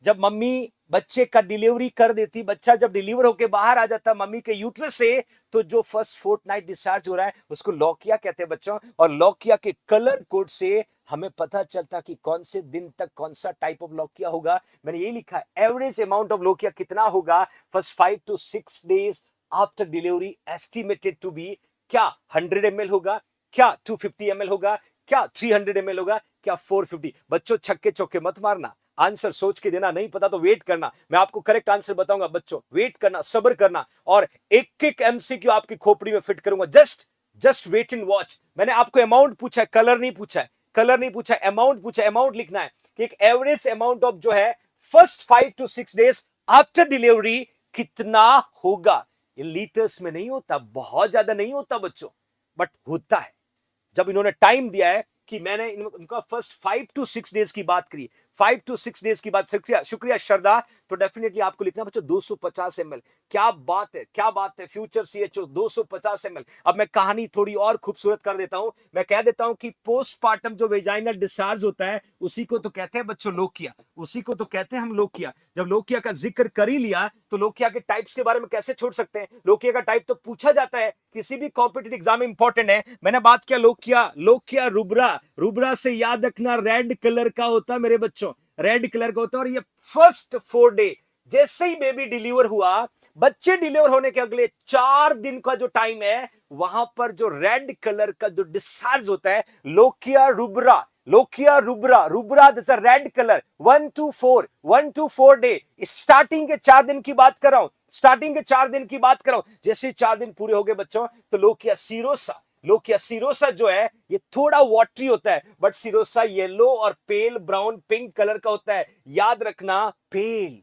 A: जब मम्मी बच्चे का डिलीवरी कर देती, बच्चा जब डिलीवर होके बाहर आ जाता मम्मी के यूट्रस से, तो जो फर्स्ट फोर्टनाइट डिस्चार्ज हो रहा है उसको लोकिया कहते हैं बच्चों। और लोकिया के कलर कोड से हमें पता चलता कि कौन से दिन तक कौन सा टाइप ऑफ लोकिया होगा। मैंने यही लिखा है, एवरेज अमाउंट ऑफ लोकिया कितना होगा first 5 to 6 days after delivery, estimated to be क्या 100 ml होगा, क्या 250 ml होगा, क्या 300 ml होगा, क्या 450। बच्चों छक्के चौके मत मारना, आंसर सोच के देना, नहीं पता तो वेट करना, मैं आपको करेक्ट आंसर बताऊंगा बच्चों। वेट करना, सब्र करना, और एक एक एमसीक्यू आपकी खोपड़ी में फिट करूंगा। Just wait and watch. मैंने आपको अमाउंट पूछा है, कलर नहीं पूछा है, कलर नहीं पूछा है, अमाउंट पूछा है। अमाउंट लिखना है कि एक एवरेज अमाउंट ऑफ जो है first 5 to 6 days after delivery कितना होगा। ये लीटर्स में नहीं होता, बहुत ज्यादा नहीं होता बच्चों, बट होता है। जब इन्होंने टाइम दिया है कि मैंने इनका फर्स्ट 5 to 6 days की बात करी, 5 to 6 days की बात, शुक्रिया श्रद्धा, तो डेफिनेटली आपको लिखना बच्चों 250 ml। क्या बात है, क्या बात है, फ्यूचर सीएचओ 250 ml। अब मैं कहानी थोड़ी और खूबसूरत कर देता हूं, मैं कह देता हूं कि पोस्टपार्टम जो वेजाइनल डिस्चार्ज होता है उसी को तो कहते हैं बच्चों लोकिया, उसी को तो कहते हैं हम लोकिया। जब लोकिया का जिक्र कर ही लिया तो लोकिया के टाइप्स के बारे में कैसे छोड़ सकते हैं। लोकिया का टाइप तो पूछा जाता है, किसी भी कॉम्पिटिटिव एग्जाम में इंपॉर्टेंट है। मैंने बात किया लोकिया रुब्रा, रुब्रा से याद रखना रेड कलर का होता है मेरे बच्चों, रेड कलर का होता है। और ये फर्स्ट 4 day, जैसे ही बेबी डिलीवर हुआ, बच्चे डिलीवर होने के अगले 4 दिन का जो टाइम है, वहां पर जो रेड कलर का जो डिस्चार्ज होता है lochia rubra, lochia rubra, rubra this red colour 1 to 4 day। Starting के 4 दिन की बात कर रहा हूं, स्टार्टिंग के 4 दिन की बात कर रहा हूं। जैसे 4 दिन पूरे हो गए बच्चों, तो लोकिया सीरोसा, लोकिया सीरोसा जो है ये थोड़ा वाटरी होता है, बट सीरोसा येलो और पेल ब्राउन पिंक कलर का होता है। याद रखना, पेल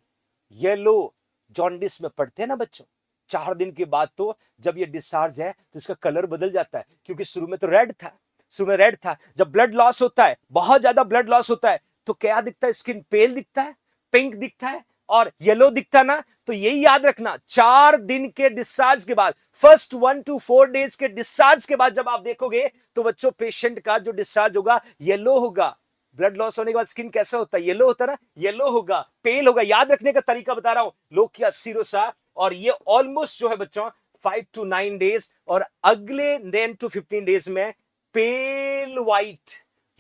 A: येलो जॉन्डिस में पड़ते हैं ना बच्चों। 4 दिन के बाद तो जब ये डिस्चार्ज है तो इसका कलर बदल जाता है, क्योंकि शुरू में तो रेड था, शुरू में रेड था। जब ब्लड लॉस होता है, बहुत ज्यादा ब्लड लॉस होता है, तो क्या दिखता है, स्किन पेल दिखता है, पिंक दिखता है और येलो दिखता ना। तो यही याद रखना, 4 दिन के डिस्चार्ज के बाद, फर्स्ट 1 to 4 days के डिस्चार्ज के बाद जब आप देखोगे तो बच्चों पेशेंट का जो डिस्चार्ज होगा येलो होगा। ब्लड लॉस होने के बाद स्किन कैसा होता है, येलो होता है ना, येलो होगा, पेल होगा। याद रखने का तरीका बता रहा हूं, लोकिया सीरोसा। और ये ऑलमोस्ट जो है बच्चों 5 to 9 days, और अगले 10 to 15 days में pale white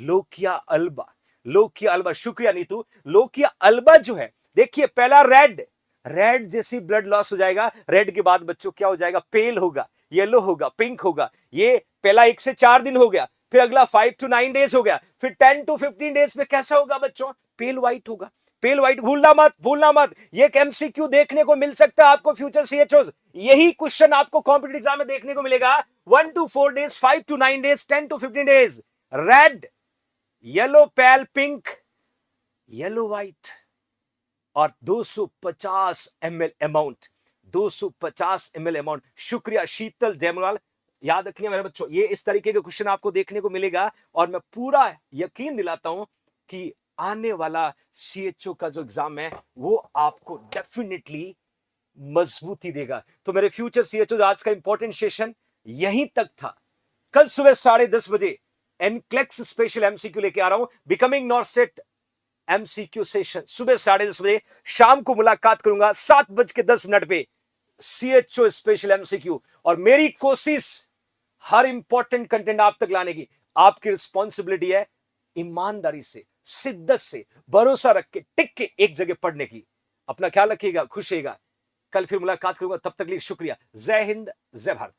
A: lochia alba, lochia alba. शुक्रिया नीतू। लोकिया अल्बा जो है, देखिए पहला रेड, रेड जैसी ब्लड लॉस हो जाएगा, रेड के बाद बच्चों क्या हो जाएगा, पेल होगा, येलो होगा, पिंक होगा। ये पहला 1 से 4 दिन हो गया, फिर अगला 5 to 9 days हो गया, फिर 10 to 15 days में कैसा होगा बच्चों, पेल व्हाइट होगा, पेल व्हाइट। भूलना मत, भूलना मत, ये एमसीक्यू देखने को मिल सकता है आपको फ्यूचर सीएचओ। यही क्वेश्चन आपको कॉम्पिटिटिव एग्जाम में देखने को मिलेगा। 1 to 4 days, 5 to 9 days, 10 to 15 days, red, yellow pail pink, yellow white, और 250 ml अमाउंट, 250 ml अमाउंट। शुक्रिया शीतल जयमलाल। याद रखिए मेरे बच्चों, ये इस तरीके के क्वेश्चन आपको देखने को मिलेगा, और मैं पूरा यकीन दिलाता हूं कि आने वाला सीएचओ का जो एग्जाम है वो आपको डेफिनेटली मजबूती देगा। तो मेरे फ्यूचर सीएचओ आज का इंपॉर्टेंट सेशन यहीं तक था। कल सुबह 10:30 बजे एनक्लेक्स स्पेशल एमसीक्यू लेके आ रहा हूं, बिकमिंग नॉर्सेट एमसीक्यू सेशन सुबह 10:30 बजे। शाम को मुलाकात करूंगा 7:10 पे, सीएचओ स्पेशल एमसीक्यू। और मेरी कोशिश हर इंपॉर्टेंट कंटेंट आप तक लाने की, आपकी रिस्पॉन्सिबिलिटी है ईमानदारी से, शिद्दत से, भरोसा रख के, टिक के एक जगह पढ़ने की। अपना ख्याल रखिएगा, खुश रहिएगा। कल फिर मुलाकात करूंगा, तब तक के लिए शुक्रिया। जय हिंद, जय भारत।